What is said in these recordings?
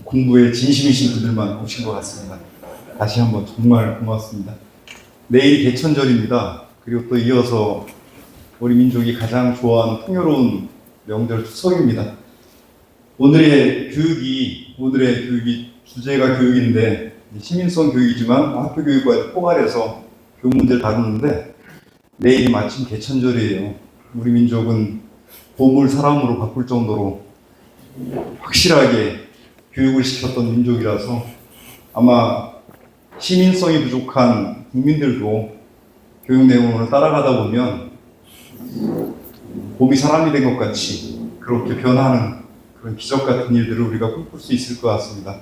공부에 진심이신 분들만 오신 것 같습니다. 다시 한번 정말 고맙습니다. 내일이 개천절입니다. 그리고 또 이어서 우리 민족이 가장 좋아하는 풍요로운 명절 추석입니다. 오늘의 교육이 주제가 교육인데 시민성 교육이지만 학교 교육과 포괄해서 교육 문제를 다루는데 내일이 마침 개천절이에요. 우리 민족은 봄을 사람으로 바꿀 정도로 확실하게 교육을 시켰던 민족이라서 아마 시민성이 부족한 국민들도 교육 내용을 따라가다 보면 봄이 사람이 된 것 같이 그렇게 변하는 그런 기적 같은 일들을 우리가 꿈꿀 수 있을 것 같습니다.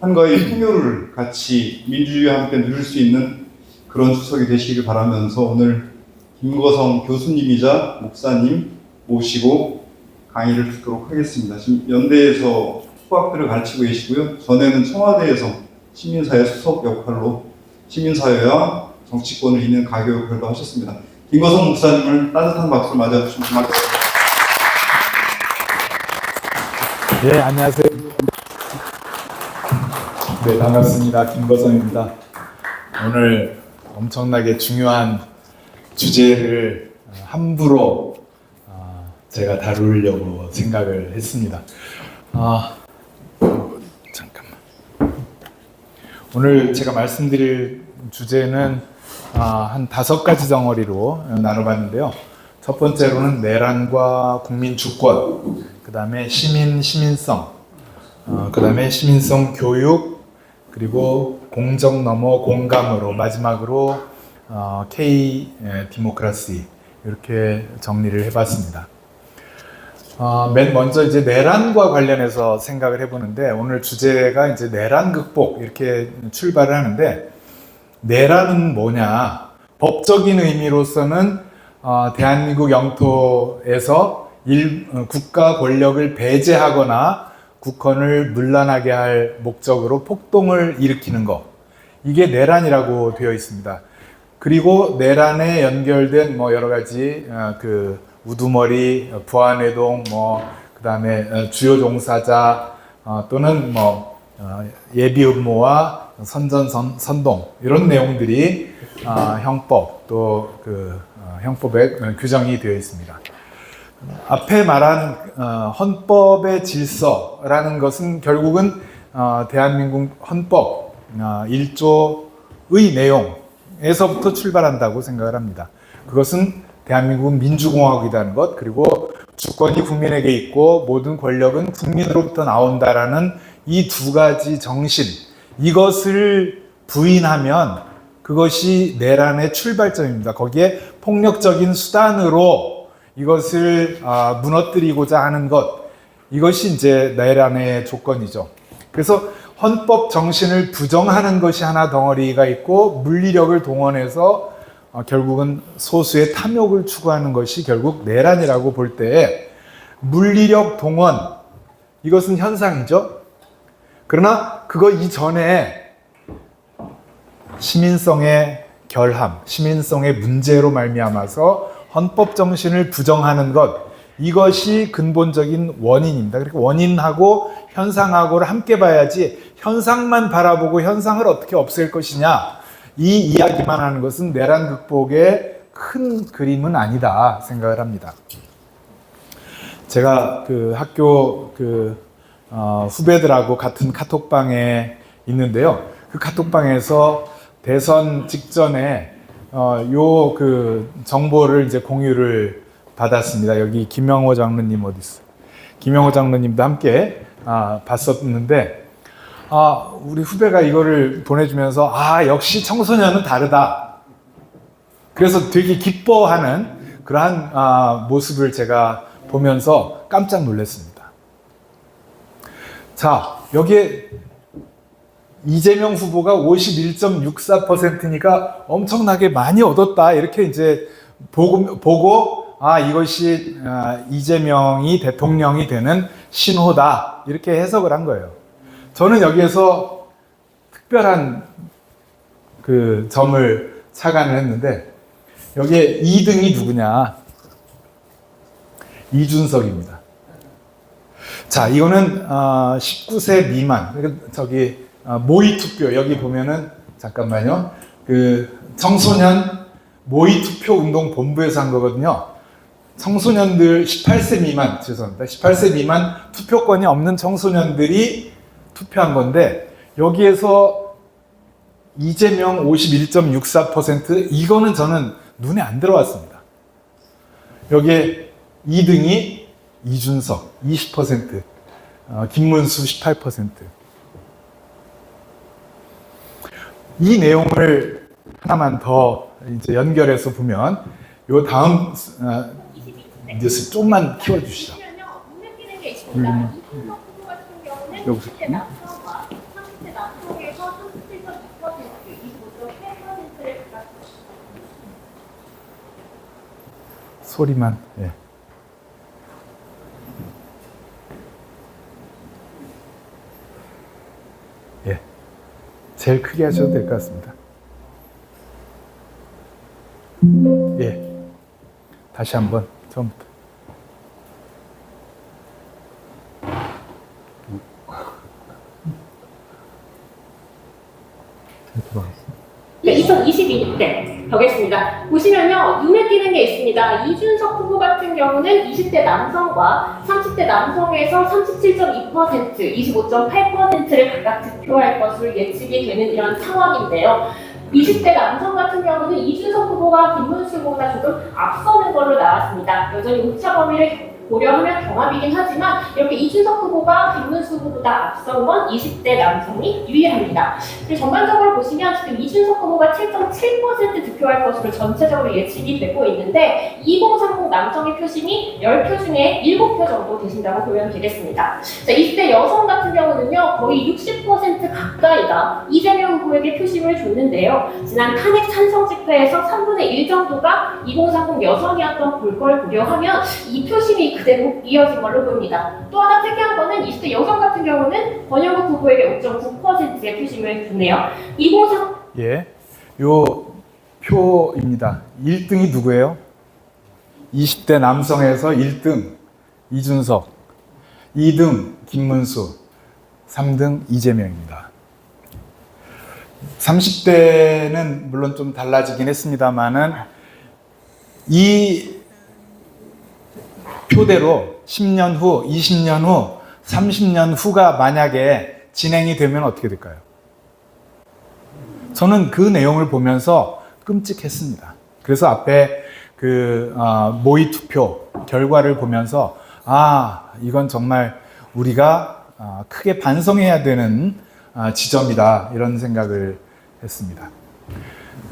한가위 풍요를 같이 민주주의와 함께 누릴 수 있는 그런 추석이 되시길 바라면서 오늘 김거성 교수님이자 목사님 모시고 강의를 듣도록 하겠습니다. 지금 연대에서 수학들을 가르치고 계시고요. 전에는 청와대에서 시민사회 수석 역할로 시민사회와 정치권을 잇는 가교 역할도 하셨습니다. 김거성 목사님을 따뜻한 박수로 맞아주시면 고맙겠습니다. 네, 안녕하세요. 네, 반갑습니다. 김거성입니다. 오늘 엄청나게 중요한 주제를 함부로 제가 다루려고 생각을 했습니다. 잠깐만. 오늘 제가 말씀드릴 주제는 한 5가지 덩어리로 나눠봤는데요. 첫 번째로는 내란과 국민 주권, 그 다음에 시민성, 그 다음에 시민성 교육, 그리고 공정 넘어 공감으로 마지막으로 K 디모크라시 이렇게 정리를 해봤습니다. 맨 먼저 이제 내란과 관련해서 생각을 해보는데 오늘 주제가 이제 내란 극복 이렇게 출발을 하는데 내란은 뭐냐? 법적인 의미로서는 대한민국 영토에서 국가 권력을 배제하거나 국헌을 문란하게 할 목적으로 폭동을 일으키는 것, 이게 내란이라고 되어 있습니다. 그리고 내란에 연결된 여러 가지 우두머리, 부안해동, 그 다음에 주요 종사자 또는 예비 음모와 선동 이런 내용들이 형법 또 형법에 규정이 되어 있습니다. 앞에 말한 헌법의 질서라는 것은 결국은 대한민국 헌법 1조의 내용에서부터 출발한다고 생각을 합니다. 그것은 대한민국은 민주공화국이라는 것, 그리고 주권이 국민에게 있고 모든 권력은 국민으로부터 나온다라는 이 2가지 정신, 이것을 부인하면 그것이 내란의 출발점입니다. 거기에 폭력적인 수단으로 이것을 무너뜨리고자 하는 것, 이것이 이제 내란의 조건이죠. 그래서 헌법 정신을 부정하는 것이 하나 덩어리가 있고 물리력을 동원해서 결국은 소수의 탐욕을 추구하는 것이 결국 내란이라고 볼 때 물리력 동원, 이것은 현상이죠. 그러나 그거 이전에 시민성의 결함, 시민성의 문제로 말미암아서 헌법 정신을 부정하는 것, 이것이 근본적인 원인입니다. 그러니까 원인하고 현상하고를 함께 봐야지 현상만 바라보고 현상을 어떻게 없앨 것이냐, 이 이야기만 하는 것은 내란 극복의 큰 그림은 아니다 생각을 합니다. 제가 학교 후배들하고 같은 카톡방에 있는데요. 그 카톡방에서 대선 직전에 정보를 이제 공유를 받았습니다. 여기 김영호 장로님 어디 있어? 김영호 장로님도 함께 봤었는데 우리 후배가 이거를 보내주면서 역시 청소년은 다르다. 그래서 되게 기뻐하는 그러한 모습을 제가 보면서 깜짝 놀랐습니다. 자, 여기에 이재명 후보가 51.64%니까 엄청나게 많이 얻었다. 이렇게 이제 보고 이것이 이재명이 대통령이 되는 신호다. 이렇게 해석을 한 거예요. 저는 여기에서 특별한 점을 착안을 했는데 여기에 2등이 누구냐? 이준석입니다. 자, 이거는 19세 미만. 저기 모의 투표 여기 보면은 잠깐만요. 그 청소년 모의 투표 운동 본부에서 한 거거든요. 청소년들 18세 미만, 죄송합니다. 18세 미만 투표권이 없는 청소년들이 투표한 건데 여기에서 이재명 51.64% 이거는 저는 눈에 안 들어왔습니다. 여기에 2등이 이준석 20%, 김문수 18%. 이 내용을 하나만 더 이제 연결해서 보면 요 다음 뉴스 좀만 키워주시죠. 여기서 소리만. 예. 예. 제일 크게 하셔도 될 것 같습니다. 예. 다시 한번 처음부터. 네, 2022년 보겠습니다. 보시면요, 눈에 띄는 게 있습니다. 이준석 후보 같은 경우는 20대 남성과 30대 남성에서 37.2%, 25.8%를 각각 득표할 것으로 예측이 되는 이런 상황인데요. 20대 남성 같은 경우는 이준석 후보가 김문수 후보보다 조금 앞서는 걸로 나왔습니다. 여전히 오차 범위를 고려하면 경합이긴 하지만 이렇게 이준석 후보가 김문수 후보보다 앞선 건 20대 남성이 유일합니다. 그리고 전반적으로 보시면 지금 이준석 후보가 7.7% 득표할 것으로 전체적으로 예측이 되고 있는데 2030 남성의 표심이 10표 중에 7표 정도 되신다고 보면 되겠습니다. 자, 20대 여성 같은 경우는요 거의 60% 가까이가 이재명 후보에게 표심을 줬는데요. 지난 탄핵 찬성 집회에서 3분의 1 정도가 2030 여성이었던 걸 고려하면 이 표심이 그대로 이어진 걸로 보입니다. 또 하나 특이한 거는 20대 여성 같은 경우는 권영국 후보에게 5.9%의 표심을 줬네요. 2030 예, 요 표입니다. 1등이 누구예요? 20대 남성에서 1등 이준석, 2등 김문수, 3등 이재명입니다. 30대는 물론 좀 달라지긴 했습니다만은 이 표대로 10년 후, 20년 후, 30년 후가 만약에 진행이 되면 어떻게 될까요? 저는 그 내용을 보면서 끔찍했습니다. 그래서 앞에 그 모의 투표 결과를 보면서 이건 정말 우리가 크게 반성해야 되는 지점이다 이런 생각을 했습니다.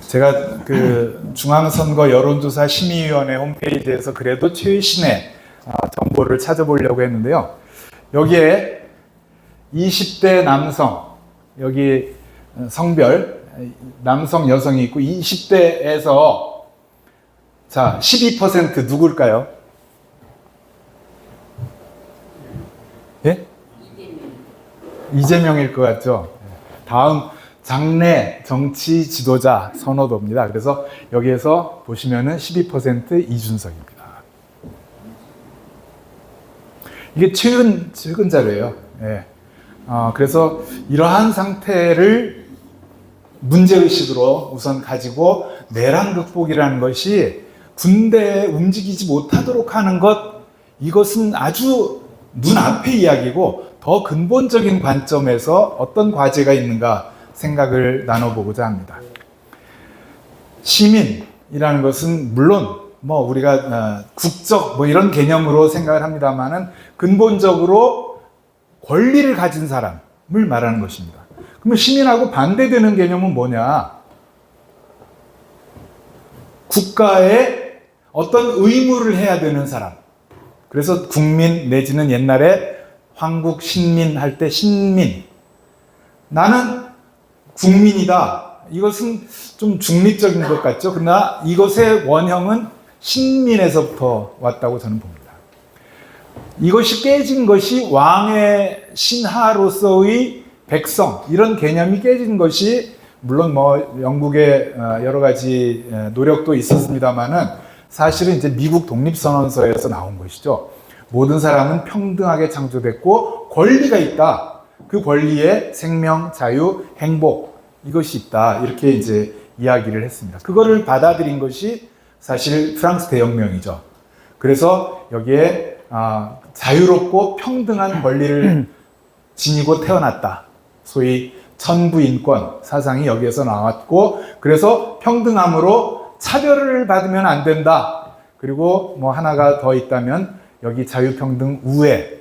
제가 그 중앙선거 여론조사 심의위원회 홈페이지에서 그래도 최신의 정보를 찾아보려고 했는데요. 여기에 20대 남성, 여기 성별, 남성, 여성이 있고 20대에서 자 12% 누굴까요? 예? 이재명일 것 같죠? 다음 장래 정치 지도자 선호도입니다. 그래서 여기에서 보시면은 12% 이준석입니다. 이게 최근 자료예요. 예. 그래서 이러한 상태를 문제의식으로 우선 가지고 내란 극복이라는 것이 군대에 움직이지 못하도록 하는 것, 이것은 아주 눈앞의 이야기고 더 근본적인 관점에서 어떤 과제가 있는가 생각을 나눠보고자 합니다. 시민이라는 것은 물론 뭐 우리가 국적 뭐 이런 개념으로 생각을 합니다만은 근본적으로 권리를 가진 사람을 말하는 것입니다. 그러면 시민하고 반대되는 개념은 뭐냐? 국가에 어떤 의무를 해야 되는 사람. 그래서 국민 내지는 옛날에 황국 신민 할 때 신민. 나는 국민이다. 이것은 좀 중립적인 것 같죠. 그러나 이것의 원형은 신민에서부터 왔다고 저는 봅니다. 이것이 깨진 것이 왕의 신하로서의 백성, 이런 개념이 깨진 것이 물론 뭐 영국의 여러 가지 노력도 있었습니다만은 사실은 이제 미국 독립선언서에서 나온 것이죠. 모든 사람은 평등하게 창조됐고 권리가 있다. 그 권리에 생명, 자유, 행복 이것이 있다. 이렇게 이제 이야기를 했습니다. 그거를 받아들인 것이 사실 프랑스 대혁명이죠. 그래서 여기에 자유롭고 평등한 권리를 지니고 태어났다. 소위 천부인권 사상이 여기에서 나왔고, 그래서 평등함으로 차별을 받으면 안 된다. 그리고 뭐 하나가 더 있다면 여기 자유평등 우애.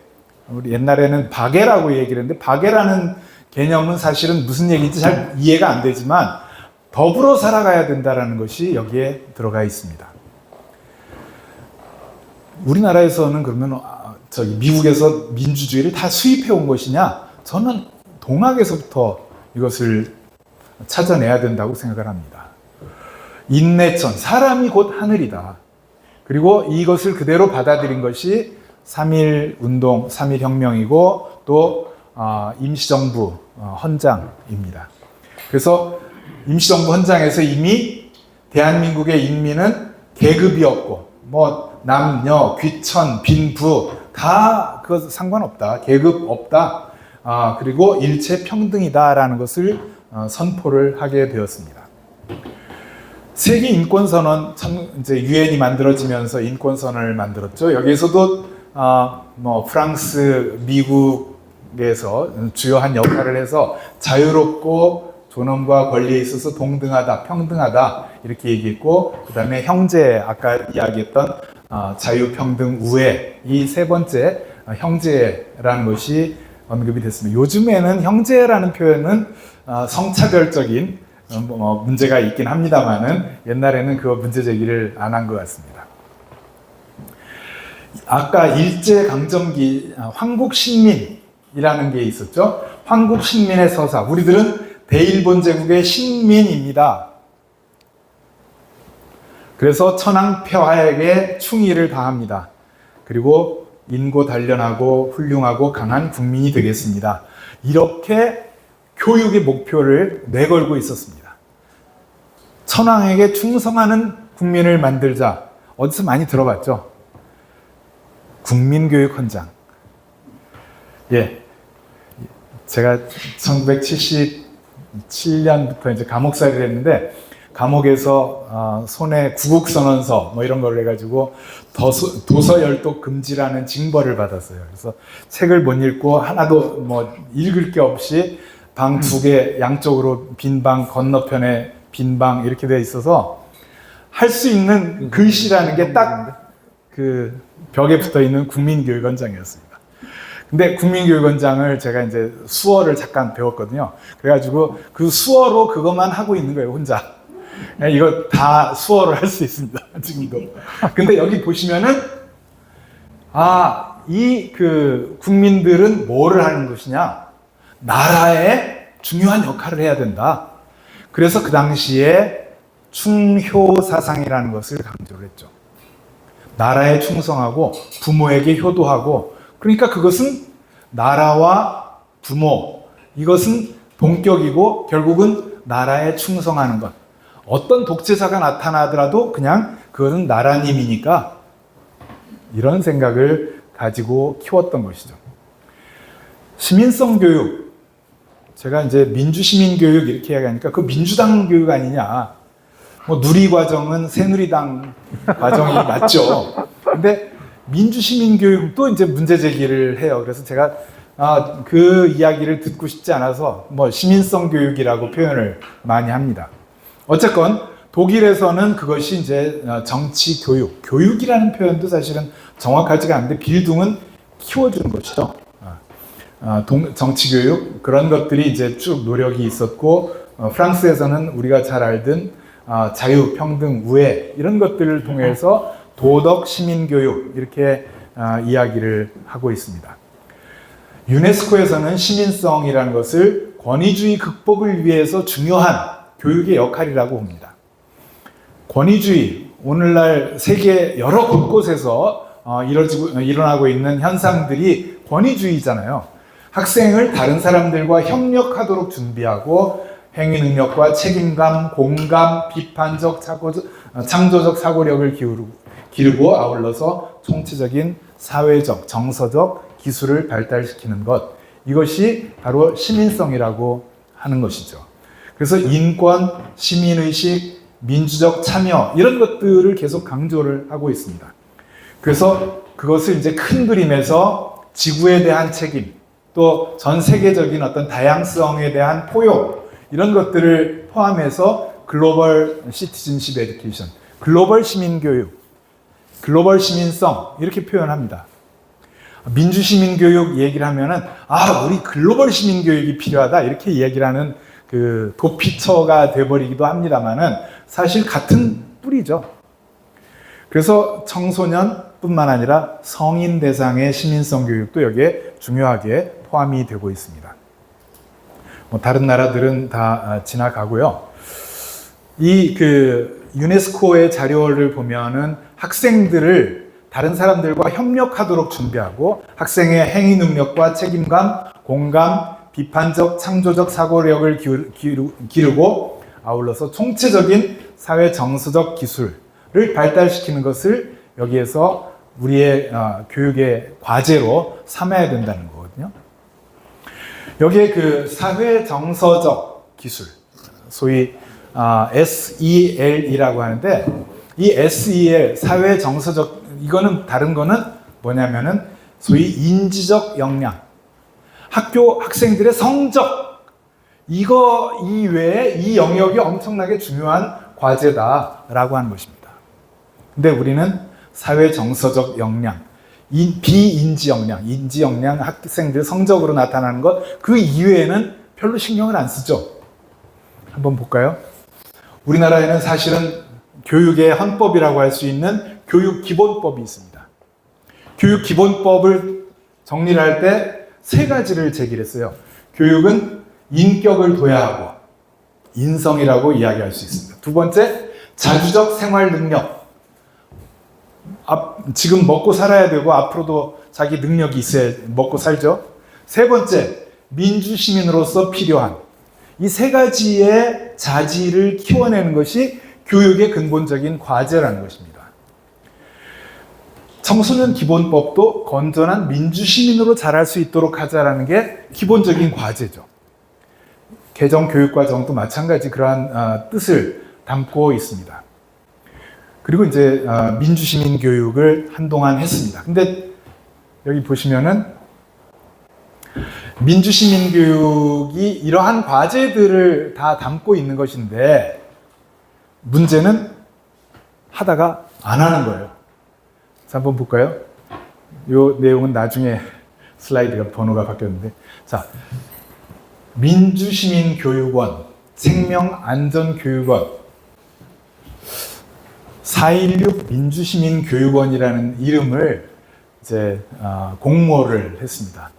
우리 옛날에는 박애라고 얘기를 했는데, 박애라는 개념은 사실은 무슨 얘기인지 잘 이해가 안 되지만 더불어 살아가야 된다는 것이 여기에 들어가 있습니다. 우리나라에서는 그러면 미국에서 민주주의를 다 수입해 온 것이냐? 저는 동학에서부터 이것을 찾아내야 된다고 생각을 합니다. 인내천, 사람이 곧 하늘이다. 그리고 이것을 그대로 받아들인 것이 3.1 운동, 3.1 혁명이고 또 임시정부 헌장입니다. 그래서 임시정부 헌장에서 이미 대한민국의 인민은 계급이 없고 뭐 남녀, 귀천, 빈부 다 그거 상관없다. 계급 없다. 그리고 일체 평등이다라는 것을 선포를 하게 되었습니다. 세계 인권선언, 이제 유엔이 만들어지면서 인권선언을 만들었죠. 여기에서도 뭐 프랑스, 미국에서 주요한 역할을 해서 자유롭고 존엄과 권리에 있어서 동등하다, 평등하다 이렇게 얘기했고, 그 다음에 형제, 아까 이야기했던 자유, 평등, 우애 이 세 번째 형제라는 것이 언급이 됐습니다. 요즘에는 형제라는 표현은 성차별적인 문제가 있긴 합니다만은 옛날에는 그 문제 제기를 안 한 것 같습니다. 아까 일제강점기 황국신민이라는 게 있었죠. 황국신민의 서사. 우리들은 대일본 제국의 신민입니다. 그래서 천황폐하에게 충의를 다합니다. 그리고 인고 단련하고 훌륭하고 강한 국민이 되겠습니다. 이렇게 교육의 목표를 내걸고 있었습니다. 천황에게 충성하는 국민을 만들자. 어디서 많이 들어봤죠? 국민교육 헌장. 예. 제가 1977년부터 이제 감옥살이를 했는데, 감옥에서 손에 구국선언서 뭐 이런 걸 해가지고 도서 열독 금지라는 징벌을 받았어요. 그래서 책을 못 읽고 하나도 뭐 읽을 게 없이 방 두 개 양쪽으로 빈 방, 건너편에 빈 방 이렇게 되어 있어서 할 수 있는 글씨라는 게 딱 그 벽에 붙어 있는 국민교육원장이었습니다. 근데 국민교육원장을 제가 이제 수어를 잠깐 배웠거든요. 그래가지고 그 수어로 그것만 하고 있는 거예요, 혼자. 이거 다 수어로 할 수 있습니다, 지금도. 근데 여기 보시면은, 이 국민들은 뭐를 하는 것이냐? 나라의 중요한 역할을 해야 된다. 그래서 그 당시에 충효사상이라는 것을 강조를 했죠. 나라에 충성하고 부모에게 효도하고, 그러니까 그것은 나라와 부모, 이것은 동격이고 결국은 나라에 충성하는 것. 어떤 독재자가 나타나더라도 그냥 그것은 나라님이니까, 이런 생각을 가지고 키웠던 것이죠. 시민성 교육. 제가 이제 민주시민교육 이렇게 이야기하니까 그 민주당 교육 아니냐. 뭐 누리과정은 새누리당 과정이 맞죠. 근데 민주시민교육도 이제 문제 제기를 해요. 그래서 제가 그 이야기를 듣고 싶지 않아서 뭐 시민성 교육이라고 표현을 많이 합니다. 어쨌건 독일에서는 그것이 이제 정치 교육, 교육이라는 표현도 사실은 정확하지가 않은데 빌둥은 키워주는 것이죠. 정치 교육 그런 것들이 이제 쭉 노력이 있었고, 프랑스에서는 우리가 잘 알던 자유, 평등, 우애 이런 것들을 통해서 도덕 시민 교육 이렇게 이야기를 하고 있습니다. 유네스코에서는 시민성이라는 것을 권위주의 극복을 위해서 중요한 교육의 역할이라고 봅니다. 권위주의, 오늘날 세계 여러 곳곳에서 일어나고 있는 현상들이 권위주의잖아요. 학생을 다른 사람들과 협력하도록 준비하고 행위 능력과 책임감, 공감, 비판적, 창조적 사고력을 기르고 아울러서 총체적인 사회적, 정서적 기술을 발달시키는 것, 이것이 바로 시민성이라고 하는 것이죠. 그래서 인권, 시민의식, 민주적 참여 이런 것들을 계속 강조를 하고 있습니다. 그래서 그것을 이제 큰 그림에서 지구에 대한 책임, 또 전 세계적인 어떤 다양성에 대한 포용 이런 것들을 포함해서 글로벌 시티즌십 에듀케이션, 글로벌 시민교육, 글로벌 시민성 이렇게 표현합니다. 민주 시민교육 얘기를 하면은 우리 글로벌 시민교육이 필요하다 이렇게 얘기를 하는 그 도피처가 돼버리기도 합니다만은 사실 같은 뿌리죠. 그래서 청소년뿐만 아니라 성인 대상의 시민성 교육도 여기에 중요하게 포함이 되고 있습니다. 다른 나라들은 다 지나가고요. 이 유네스코의 자료를 보면은 학생들을 다른 사람들과 협력하도록 준비하고 학생의 행위 능력과 책임감, 공감, 비판적, 창조적 사고력을 기르고 아울러서 총체적인 사회 정서적 기술을 발달시키는 것을 여기에서 우리의 교육의 과제로 삼아야 된다는 거거든요. 여기에 사회 정서적 기술, 소위 SEL이라고 하는데 이 SEL, 사회 정서적, 이거는 다른 거는 뭐냐면은 소위 인지적 역량, 학교 학생들의 성적, 이거 이외에 이 영역이 엄청나게 중요한 과제다라고 하는 것입니다. 근데 우리는 사회 정서적 역량, 비인지 역량, 인지 역량, 학생들 성적으로 나타나는 것, 그 이외에는 별로 신경을 안 쓰죠. 한번 볼까요? 우리나라에는 사실은 교육의 헌법이라고 할 수 있는 교육기본법이 있습니다. 교육기본법을 정리를 할 때 세 가지를 제기했어요. 교육은 인격을 둬야 하고 인성이라고 이야기할 수 있습니다. 두 번째, 자주적 생활 능력. 지금 먹고 살아야 되고 앞으로도 자기 능력이 있어야 먹고 살죠. 세 번째, 민주시민으로서 필요한 이 세 가지의 자질을 키워내는 것이 교육의 근본적인 과제라는 것입니다. 청소년 기본법도 건전한 민주시민으로 자랄 수 있도록 하자라는 게 기본적인 과제죠. 개정교육과정도 마찬가지 그러한 뜻을 담고 있습니다. 그리고 이제 민주시민 교육을 한동안 했습니다. 근데 여기 보시면은 민주시민 교육이 이러한 과제들을 다 담고 있는 것인데 문제는 하다가 안 하는 거예요. 자, 한번 볼까요? 이 내용은 나중에 슬라이드가 번호가 바뀌었는데, 자, 민주시민교육원, 생명안전교육원, 416 민주시민교육원이라는 이름을 이제 공모를 했습니다.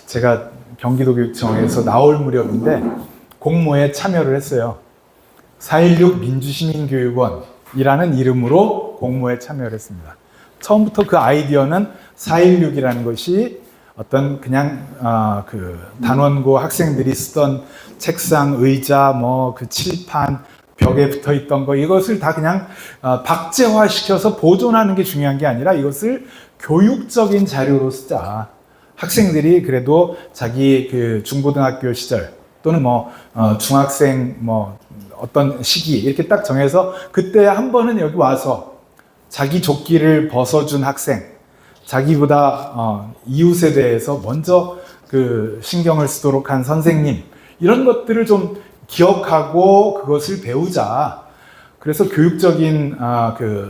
제가 경기도교육청에서 나올 무렵인데 공모에 참여를 했어요. 416 민주시민교육원이라는 이름으로 공모에 참여를 했습니다. 처음부터 그 아이디어는 416이라는 것이 어떤 그냥 단원고 학생들이 쓰던 책상, 의자, 그 칠판, 벽에 붙어 있던 거 이것을 다 그냥 박제화 시켜서 보존하는 게 중요한 게 아니라 이것을 교육적인 자료로 쓰자. 학생들이 그래도 자기 중고등학교 시절 또는 중학생 어떤 시기 이렇게 딱 정해서 그때 한 번은 여기 와서 자기 조끼를 벗어준 학생, 자기보다 이웃에 대해서 먼저 신경을 쓰도록 한 선생님, 이런 것들을 좀 기억하고 그것을 배우자. 그래서 교육적인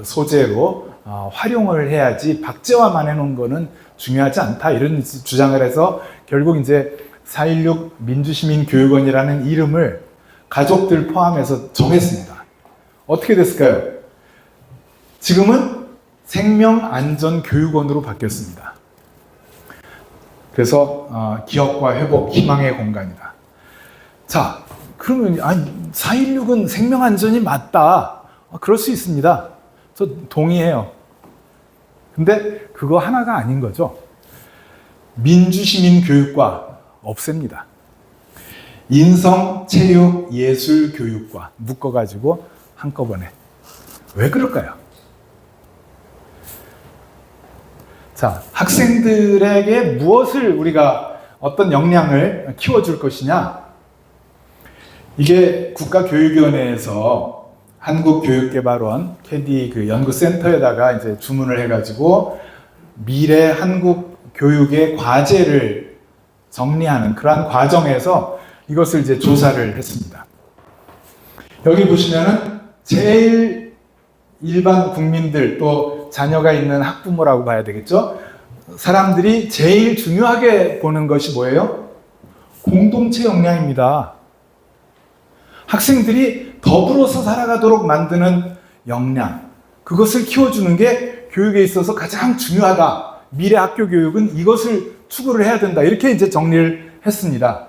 소재로 활용을 해야지 박제화만 해놓은 거는 중요하지 않다. 이런 주장을 해서 결국 이제 416 민주시민교육원이라는 이름을 가족들 포함해서 정했습니다. 어떻게 됐을까요? 지금은 생명안전교육원으로 바뀌었습니다. 그래서 기억과 회복, 희망의 공간이다. 자, 그러면 416은 생명안전이 맞다. 그럴 수 있습니다. 저 동의해요. 근데 그거 하나가 아닌 거죠. 민주시민교육과 없앱니다. 인성, 체육, 예술, 교육과 묶어가지고 한꺼번에. 왜 그럴까요? 자, 학생들에게 무엇을 우리가 어떤 역량을 키워줄 것이냐? 이게 국가교육위원회에서 한국교육개발원 캐디 그 연구센터에다가 이제 주문을 해가지고 미래 한국 교육의 과제를 정리하는 그러한 과정에서 이것을 이제 조사를 했습니다. 여기 보시면은 제일 일반 국민들 또 자녀가 있는 학부모라고 봐야 되겠죠? 사람들이 제일 중요하게 보는 것이 뭐예요? 공동체 역량입니다. 학생들이 더불어서 살아가도록 만드는 역량, 그것을 키워주는 게 교육에 있어서 가장 중요하다. 미래 학교 교육은 이것을 추구를 해야 된다. 이렇게 이제 정리를 했습니다.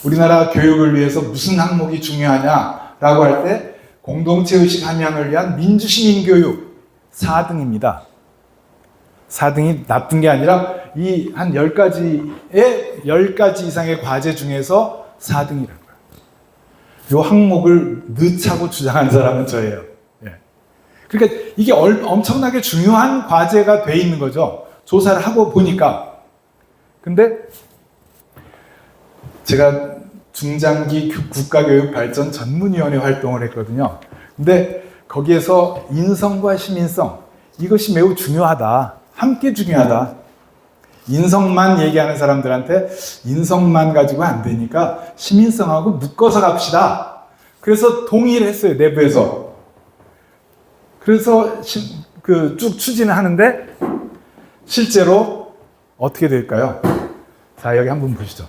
우리나라 교육을 위해서 무슨 항목이 중요하냐라고 할 때 공동체 의식 함양을 위한 민주시민 교육 4등입니다. 4등이 나쁜 게 아니라 이 한 10가지 이상의 과제 중에서 4등이라는 거예요. 이 항목을 늦차고 주장한 사람은 저예요. 예. 그러니까 이게 엄청나게 중요한 과제가 돼 있는 거죠. 조사를 하고 보니까. 근데 제가 중장기 국가교육발전 전문위원회 활동을 했거든요. 근데 거기에서 인성과 시민성, 이것이 매우 중요하다. 함께 중요하다. 인성만 얘기하는 사람들한테 인성만 가지고 안 되니까 시민성하고 묶어서 갑시다. 그래서 동의를 했어요, 내부에서. 그래서 쭉 추진을 하는데 실제로 어떻게 될까요? 자, 여기 한번 보시죠.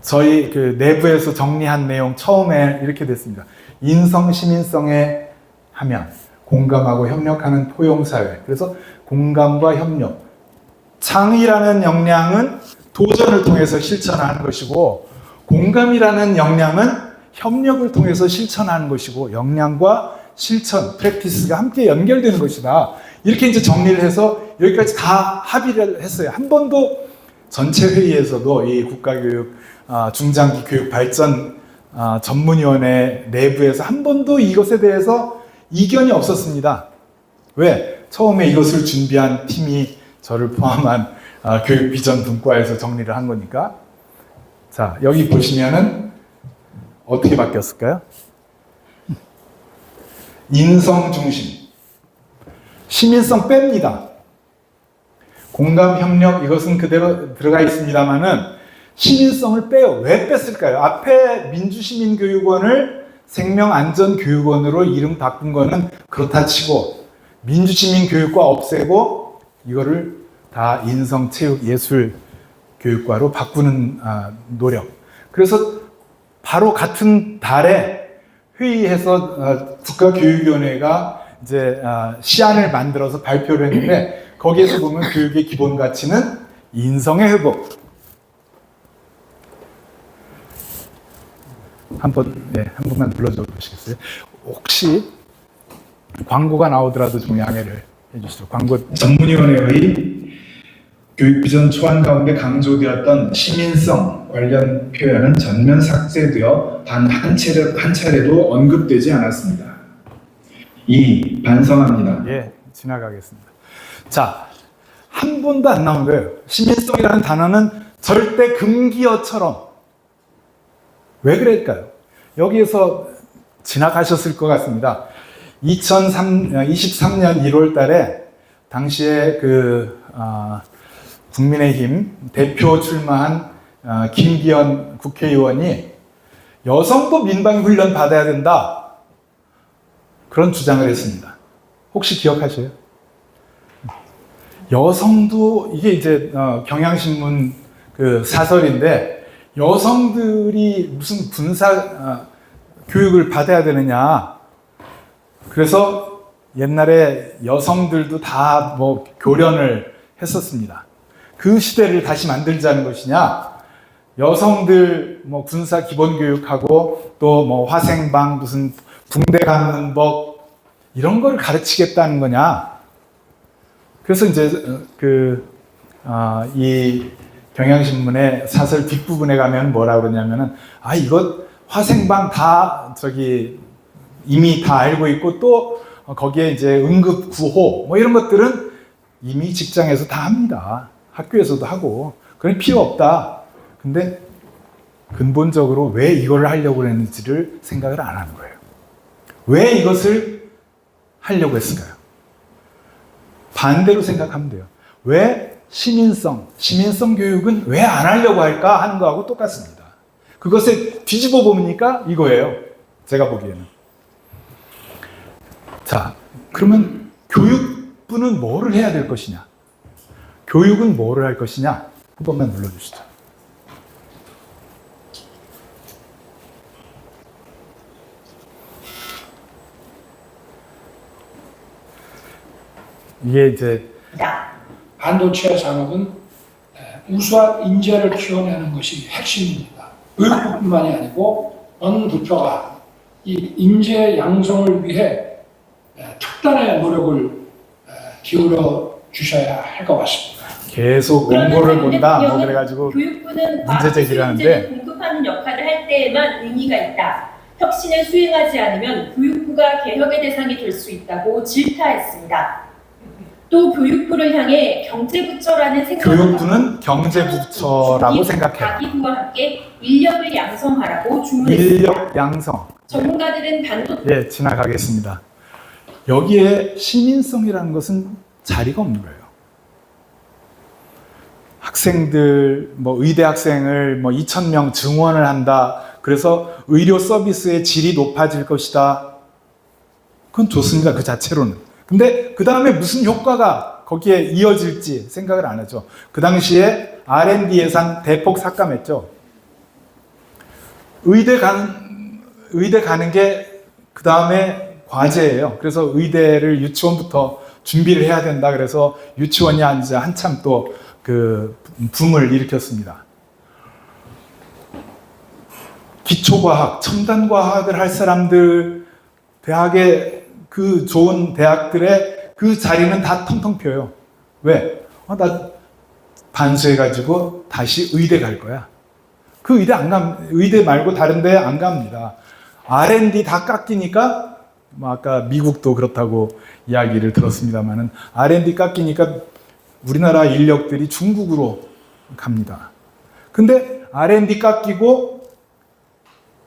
저희 그 내부에서 정리한 내용 처음에 이렇게 됐습니다. 인성, 시민성의 함양, 공감하고 협력하는 포용사회. 그래서 공감과 협력. 창의라는 역량은 도전을 통해서 실천하는 것이고, 공감이라는 역량은 협력을 통해서 실천하는 것이고, 역량과 실천, 프랙티스가 함께 연결되는 것이다. 이렇게 이제 정리를 해서 여기까지 다 합의를 했어요. 한 번도 전체 회의에서도 이 국가교육 중장기 교육 발전 전문위원회 내부에서 한 번도 이것에 대해서 이견이 없었습니다. 왜? 처음에 이것을 준비한 팀이 저를 포함한 교육 비전 분과에서 정리를 한 거니까. 자, 여기 보시면은 어떻게 바뀌었을까요? 인성 중심, 시민성 뺍니다. 공감, 협력 이것은 그대로 들어가 있습니다만은 시민성을 빼요. 왜 뺐을까요? 앞에 민주시민교육원을 생명안전교육원으로 이름 바꾼 거는 그렇다 치고 민주시민교육과 없애고 이거를 다 인성, 체육, 예술 교육과로 바꾸는 노력. 그래서 바로 같은 달에 회의해서 국가교육위원회가 이제 시안을 만들어서 발표를 했는데 거기에서 보면 교육의 기본 가치는 인성의 회복. 한 번만 불러줘 보시겠어요? 혹시 광고가 나오더라도 좀 양해를 해주시죠. 광고. 전문위원회의 교육비전 초안 가운데 강조되었던 시민성 관련 표현은 전면 삭제되어 단 한 차례도 언급되지 않았습니다. 2. 반성합니다. 예, 지나가겠습니다. 자, 한 번도 안 나온 거예요. 시민성이라는 단어는 절대 금기어처럼. 왜 그럴까요? 여기에서 지나가셨을 것 같습니다. 2023년 1월 달에 당시에 국민의힘 대표 출마한 김기현 국회의원이 여성도 민방훈련 받아야 된다. 그런 주장을 했습니다. 혹시 기억하세요? 여성도, 이게 이제 경향신문 그 사설인데, 여성들이 무슨 군사 교육을 받아야 되느냐. 그래서 옛날에 여성들도 다 뭐 교련을 했었습니다. 그 시대를 다시 만들자는 것이냐. 여성들 뭐 군사 기본 교육하고 또 뭐 화생방 무슨 붕대 감는 법 이런 걸 가르치겠다는 거냐. 그래서 이제 이 경향신문의 사설 뒷부분에 가면 뭐라 그러냐면은 아 이거 화생방 다 저기 이미 다 알고 있고 또 거기에 이제 응급 구호 뭐 이런 것들은 이미 직장에서 다 합니다. 학교에서도 하고 그런 필요 없다. 근데 근본적으로 왜 이걸 하려고 했는지를 생각을 안 하는 거예요. 왜 이것을 하려고 했을까요? 반대로 생각하면 돼요. 왜 시민성 교육은 왜 안 하려고 할까 하는 거하고 똑같습니다. 그것을 뒤집어 보니까 이거예요. 제가 보기에는. 자, 그러면 교육부는 뭐를 해야 될 것이냐? 교육은 뭐를 할 것이냐? 한 번만 눌러주시죠. 이게 이제 반도체 산업은 우수한 인재를 키워내는 것이 핵심입니다. 교육뿐만이 아니고 원 부처가 이 인재 양성을 위해 특단의 노력을 기울여 주셔야 할 것 같습니다. 계속 원고를 본다 뭐 그래가지고 교육부는 문제 제기를 하는데 공급하는 역할을 할 때에만 의미가 있다. 혁신을 수행하지 않으면 교육부가 개혁의 대상이 될 수 있다고 질타했습니다. 또 교육부를 향해 경제부처라는 생각을 교육부는 경제부처라고 생각해요. 가기부와 함께 인력을 양성하라고 주문했습니다. 인력 양성. 전문가들은 반도체 예, 지나가겠습니다. 여기에 시민성이라는 것은 자리가 없는 거예요. 학생들, 뭐 의대 학생을 뭐 2,000명 증원을 한다. 그래서 의료 서비스의 질이 높아질 것이다. 그건 좋습니다. 그 자체로는. 근데 그 다음에 무슨 효과가 거기에 이어질지 생각을 안 하죠. 그 당시에 R&D 예산 대폭 삭감했죠. 의대 가는 게 그 다음에 과제예요. 그래서 의대를 유치원부터 준비를 해야 된다. 그래서 유치원이 이제 한참 또 그 붐을 일으켰습니다. 기초과학, 첨단과학을 할 사람들, 대학의 그 좋은 대학들의 그 자리는 다 텅텅 비어요. 왜? 나 반수해가지고 다시 의대 갈 거야. 그 의대 말고 다른 데 안 갑니다. R&D 다 깎이니까, 뭐 아까 미국도 그렇다고 이야기를 들었습니다만은, R&D 깎이니까 우리나라 인력들이 중국으로 갑니다. 근데 R&D 깎이고,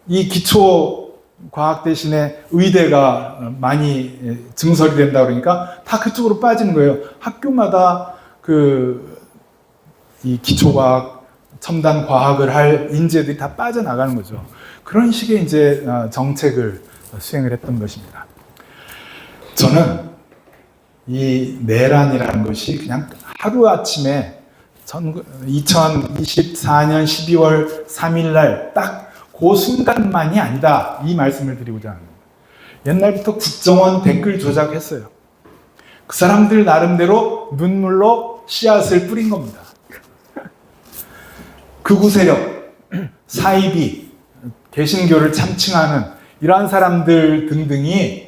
이 기초 과학 대신에 의대가 많이 증설이 된다 그러니까 다 그쪽으로 빠지는 거예요. 학교마다 이 기초과학, 첨단 과학을 할 인재들이 다 빠져나가는 거죠. 그런 식의 이제 정책을 수행을 했던 것입니다. 저는 이 내란이라는 것이 그냥 하루아침에 2024년 12월 3일 날 딱 그 순간만이 아니다. 이 말씀을 드리고자 합니다. 옛날부터 국정원 댓글 조작했어요. 그 사람들 나름대로 눈물로 씨앗을 뿌린 겁니다. 극우 세력, 사이비, 개신교를 참칭하는 이러한 사람들 등등이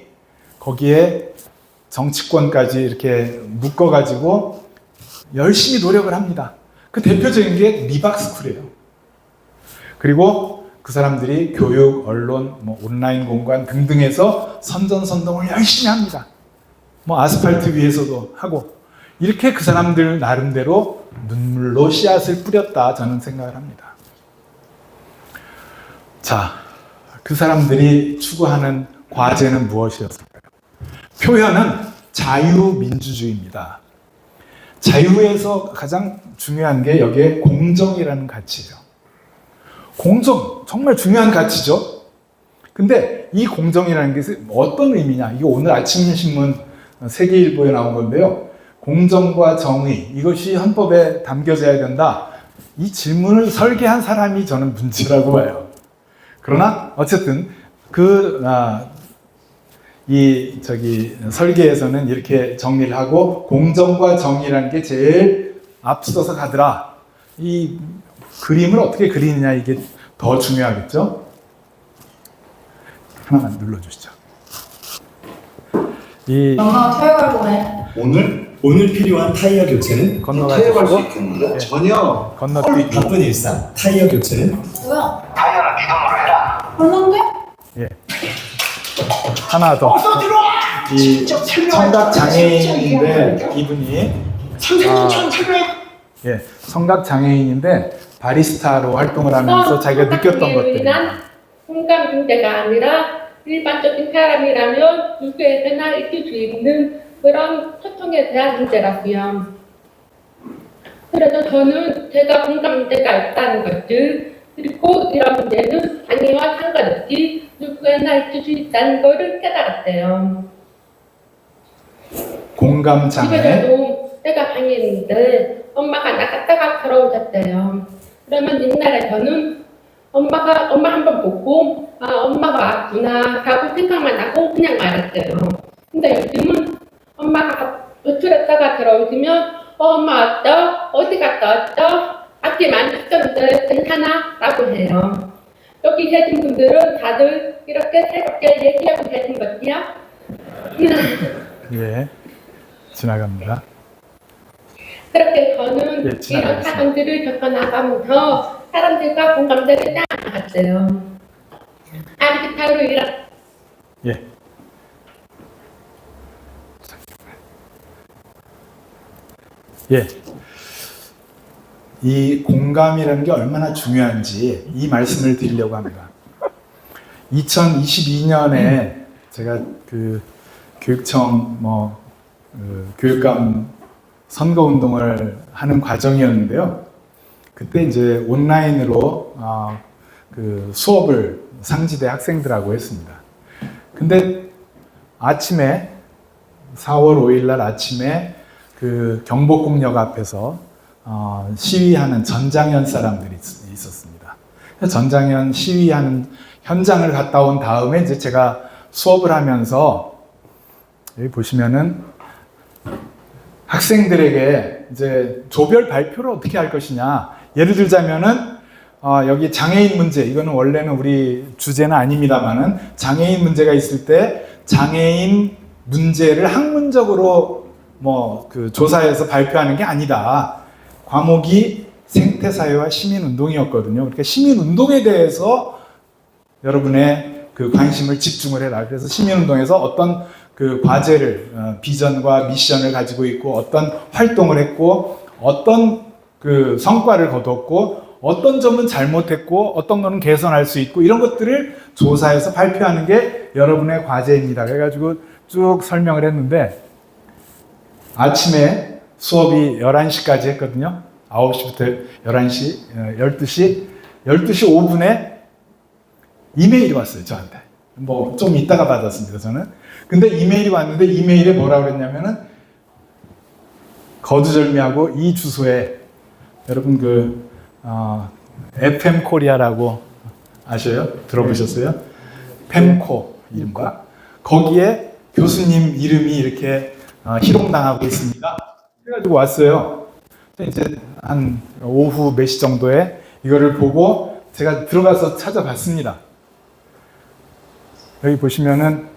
거기에 정치권까지 이렇게 묶어가지고 열심히 노력을 합니다. 그 대표적인 게 리박스쿨이에요. 그리고 그 사람들이 교육, 언론, 뭐 온라인 공간 등등에서 선전선동을 열심히 합니다. 뭐 아스팔트 위에서도 하고 이렇게 그 사람들 나름대로 눈물로 씨앗을 뿌렸다 저는 생각을 합니다. 자, 그 사람들이 추구하는 과제는 무엇이었을까요? 표현은 자유민주주의입니다. 자유에서 가장 중요한 게 여기에 공정이라는 가치예요. 공정, 정말 중요한 가치죠. 근데 이 공정이라는 게 어떤 의미냐? 이거 오늘 아침 신문 세계일보에 나온 건데요. 공정과 정의, 이것이 헌법에 담겨져야 된다. 이 질문을 설계한 사람이 저는 문제라고 봐요. 그러나 어쨌든 설계에서는 이렇게 정리를 하고 공정과 정의라는 게 제일 앞서서 가더라. 이 그림을 어떻게 그리느냐 이게 더 중요하겠죠? 하나만 눌러주시죠. 영화 토요일보네. 오늘 오늘 필요한 타이어 교체는 건너가 타협할 수 주시고 있겠는데 전혀 건너뛰기. 바쁜 일상 타이어 교체는 뭐야? 타이어는 네 돈으로 해라. 얼만데? 예. 하나 더. 이 청각 장애인인데 이분이 예, 청각 장애인인데 바리스타로 활동을 하면서 자기가 느꼈던 것들. 공감 문제가 아니라 일반적인 사람이라면 누구에게나 있을 수 있는 그런 소통에 대한 문제라고요. 그래서 저는 제가 공감 문제가 있다는 것을, 그리고 이런 문제는 장애와 상관없이 누구에나 있을 수 있다는 것을 깨달았어요. 공감 장애. 집에서도 내가 방해인데 엄마가 나갔다가 돌아오셨대요. 그러면 옛날에서는 엄마 한 번 보고 엄마가 왔구나 하고 생각만 하고 그냥 말았어요. 근데 요즘은 엄마가 외출했다가 들어오시면 엄마 왔어? 어디 갔다 왔어? 밖에 많이 있었는데 괜찮아? 라고 해요. 여기 계신 분들은 다들 이렇게 새롭게 얘기하고 계신 것이요? 예. 지나갑니다. 그렇게 저는 예, 지나가겠습니다. 이런 사건들을 겪어나가면서 사람들과 공감대를 쌓아나갔어요. 아르기타로 이런 예. 예. 이 공감이라는 게 얼마나 중요한지 이 말씀을 드리려고 합니다. 2022년에 제가 그 교육청 교육감 선거운동을 하는 과정이었는데요. 그때 이제 온라인으로 그 수업을 상지대 학생들하고 했습니다. 근데 아침에 4월 5일 날 아침에 그 경복궁역 앞에서 시위하는 전장현 사람들이 있었습니다. 전장현 시위하는 현장을 갔다 온 다음에 이제 제가 수업을 하면서 여기 보시면은 학생들에게 이제 조별 발표를 어떻게 할 것이냐. 예를 들자면은 여기 장애인 문제, 이거는 원래는 우리 주제는 아닙니다만은 장애인 문제가 있을 때 장애인 문제를 학문적으로 그 조사해서 발표하는 게 아니다. 과목이 생태사회와 시민운동이었거든요. 그러니까 시민운동에 대해서 여러분의 그 관심을 집중을 해라. 그래서 시민운동에서 어떤 그 과제를, 비전과 미션을 가지고 있고 어떤 활동을 했고 어떤 그 성과를 거뒀고 어떤 점은 잘못했고 어떤 거는 개선할 수 있고 이런 것들을 조사해서 발표하는 게 여러분의 과제입니다. 그래가지고 쭉 설명을 했는데 아침에 수업이 11시까지 했거든요. 9시부터 11시, 12시 5분에 이메일이 왔어요, 저한테. 좀 이따가 받았습니다, 저는. 근데 이메일이 왔는데 이메일에 뭐라고 그랬냐면은 거두절미하고 이 주소에 여러분 FM 코리아라고 아셔요? 들어보셨어요? 펜코 이름과 거기에 교수님 이름이 이렇게 희롱당하고 있습니다. 그래가지고 왔어요. 이제 한 오후 몇 시 정도에 이거를 보고 제가 들어가서 찾아봤습니다. 여기 보시면은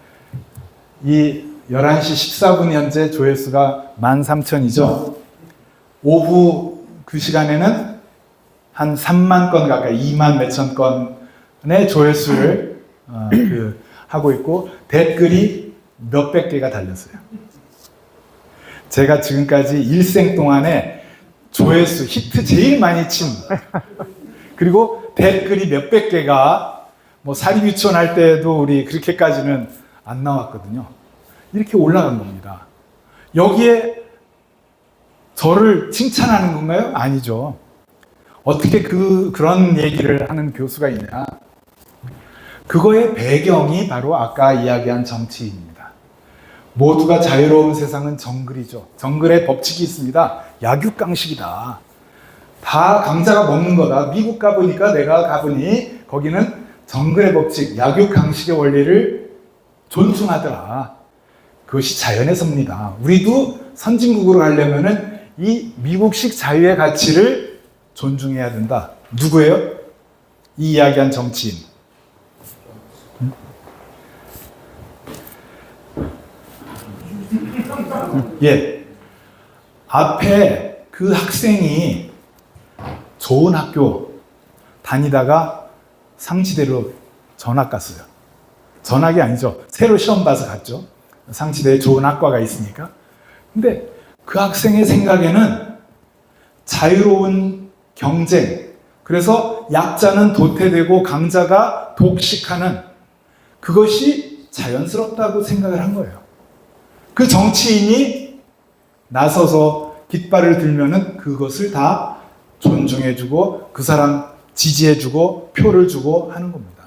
이 11시 14분 현재 조회수가 13,000이죠. 오후 그 시간에는 한 3만 건 가까이 2만 몇천 건의 조회수를 하고 있고 댓글이 몇백 개가 달렸어요. 제가 지금까지 일생 동안에 조회수 히트 제일 많이 친 그리고 댓글이 몇백 개가 사립유치원 할 때도 우리 그렇게까지는 안 나왔거든요. 이렇게 올라간 겁니다. 여기에 저를 칭찬하는 건가요? 아니죠. 어떻게 그런 얘기를 하는 교수가 있냐? 그거의 배경이 바로 아까 이야기한 정치인입니다. 모두가 자유로운 세상은 정글이죠. 정글의 법칙이 있습니다. 약육강식이다. 다 강자가 먹는 거다. 미국 가보니까 내가 가보니 거기는 정글의 법칙, 약육강식의 원리를 존중하더라. 그것이 자연의 섭니다. 우리도 선진국으로 가려면은 이 미국식 자유의 가치를 존중해야 된다. 누구예요? 이 이야기한 정치인. 예. 앞에 그 학생이 좋은 학교 다니다가 상치대로 전학 갔어요. 전학이 아니죠. 새로 시험 봐서 갔죠. 상치대에 좋은 학과가 있으니까. 근데 그 학생의 생각에는 자유로운 경쟁, 그래서 약자는 도태되고 강자가 독식하는 그것이 자연스럽다고 생각을 한 거예요. 그 정치인이 나서서 깃발을 들면은 그것을 다 존중해주고 그 사람 지지해주고 표를 주고 하는 겁니다.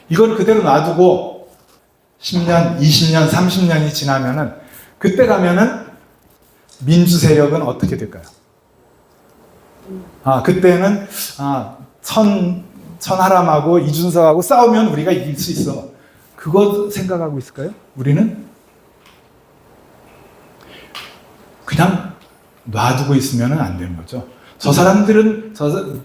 이걸 그대로 놔두고 10년, 20년, 30년이 지나면은 그때 가면은 민주 세력은 어떻게 될까요? 그때는 천하람하고 이준석하고 싸우면 우리가 이길 수 있어. 그거 생각하고 있을까요? 우리는 그냥 놔두고 있으면 안 되는 거죠. 저 사람들은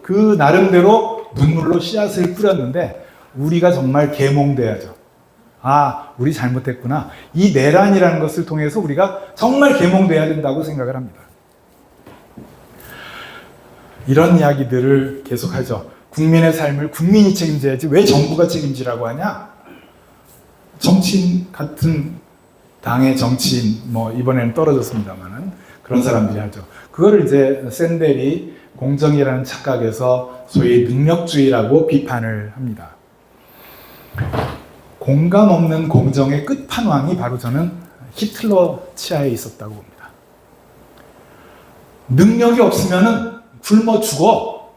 그 나름대로 눈물로 씨앗을 뿌렸는데 우리가 정말 계몽돼야죠. 우리 잘못했구나. 이 내란이라는 것을 통해서 우리가 정말 계몽돼야 된다고 생각을 합니다. 이런 이야기들을 계속하죠. 국민의 삶을 국민이 책임져야지 왜 정부가 책임지라고 하냐? 정치인 같은 당의 정치인, 이번에는 떨어졌습니다만은 그런 사람들이 하죠. 그거를 이제 샌델이 공정이라는 착각에서 소위 능력주의라고 비판을 합니다. 공감 없는 공정의 끝판왕이 바로 저는 히틀러 치하에 있었다고 봅니다. 능력이 없으면은 굶어 죽어.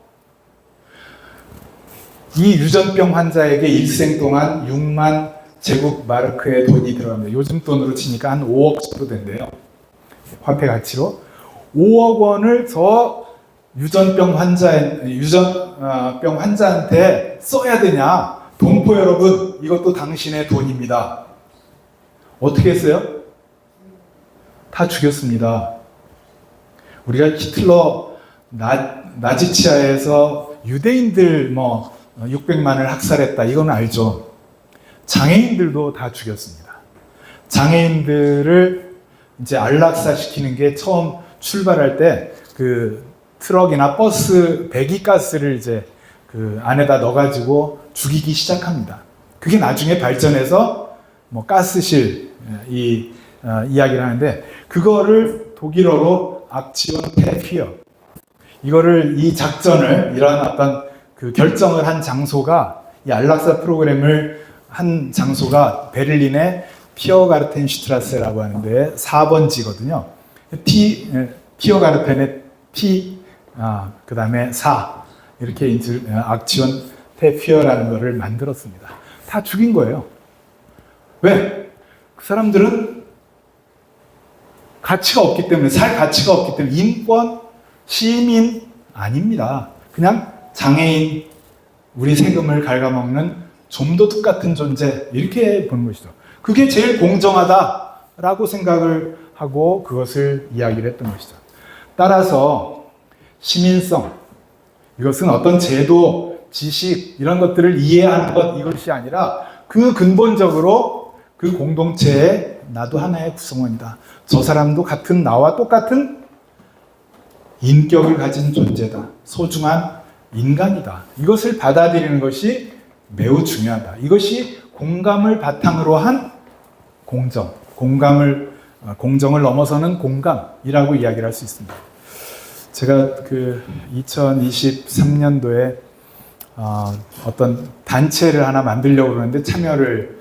이 유전병 환자에게 일생 동안 6만 제국 마르크의 돈이 들어갑니다. 요즘 돈으로 치니까 한 5억 정도 된대요. 화폐 가치로. 5억 원을 저 유전병 환자한테 써야 되냐? 동포 여러분, 이것도 당신의 돈입니다. 어떻게 했어요? 다 죽였습니다. 우리가 히틀러 나치 치하에서 유대인들 600만을 학살했다. 이건 알죠. 장애인들도 다 죽였습니다. 장애인들을 이제 안락사 시키는 게 처음 출발할 때 그 트럭이나 버스 배기가스를 이제 그 안에다 넣어가지고 죽이기 시작합니다. 그게 나중에 발전해서 가스실 이야기를 하는데 그거를 독일어로 악지온 테피어 이거를 이 작전을 이런 어떤 그 결정을 한 장소가 이 안락사 프로그램을 한 장소가 베를린의 피어가르텐슈트라세라고 하는데 4번지거든요. 피어가르텐의 P, 그 다음에 4 이렇게 악지온 테피어라는 거를 만들었습니다. 다 죽인 거예요. 왜? 그 사람들은 가치가 없기 때문에, 살 가치가 없기 때문에 인권, 시민 아닙니다. 그냥 장애인, 우리 세금을 갉아먹는 좀도둑 같은 존재 이렇게 보는 것이죠. 그게 제일 공정하다라고 생각을 하고 그것을 이야기를 했던 것이죠. 따라서 시민성, 이것은 어떤 제도, 지식 이런 것들을 이해하는 것 이것이 아니라 그 근본적으로 그 공동체에 나도 하나의 구성원이다. 저 사람도 같은 나와 똑같은 인격을 가진 존재다. 소중한 인간이다. 이것을 받아들이는 것이 매우 중요하다. 이것이 공감을 바탕으로 한 공정, 공정을 넘어서는 공감이라고 이야기를 할 수 있습니다. 제가 그 2023년도에 어떤 단체를 하나 만들려고 그러는데 참여를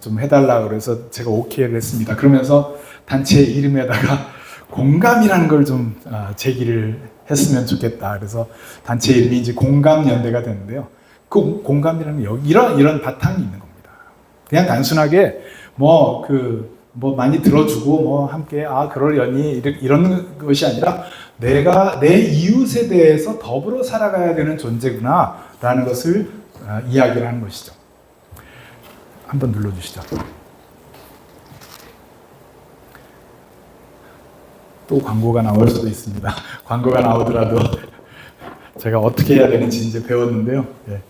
좀 해달라고 그래서 제가 오케이를 했습니다. 그러면서 단체 이름에다가 공감이라는 걸 좀 제기를 했으면 좋겠다. 그래서 단체 이름이 이제 공감연대가 됐는데요. 그 공감이라는 이런 바탕이 있는 겁니다. 그냥 단순하게 많이 들어주고 함께 그러려니 이런 것이 아니라 내가 내 이웃에 대해서 더불어 살아가야 되는 존재구나라는 것을 이야기를 하는 것이죠. 한번 눌러주시죠. 또 광고가 나올 수도 있습니다. 광고가 나오더라도 제가 어떻게 해야 되는지 이제 배웠는데요. 예.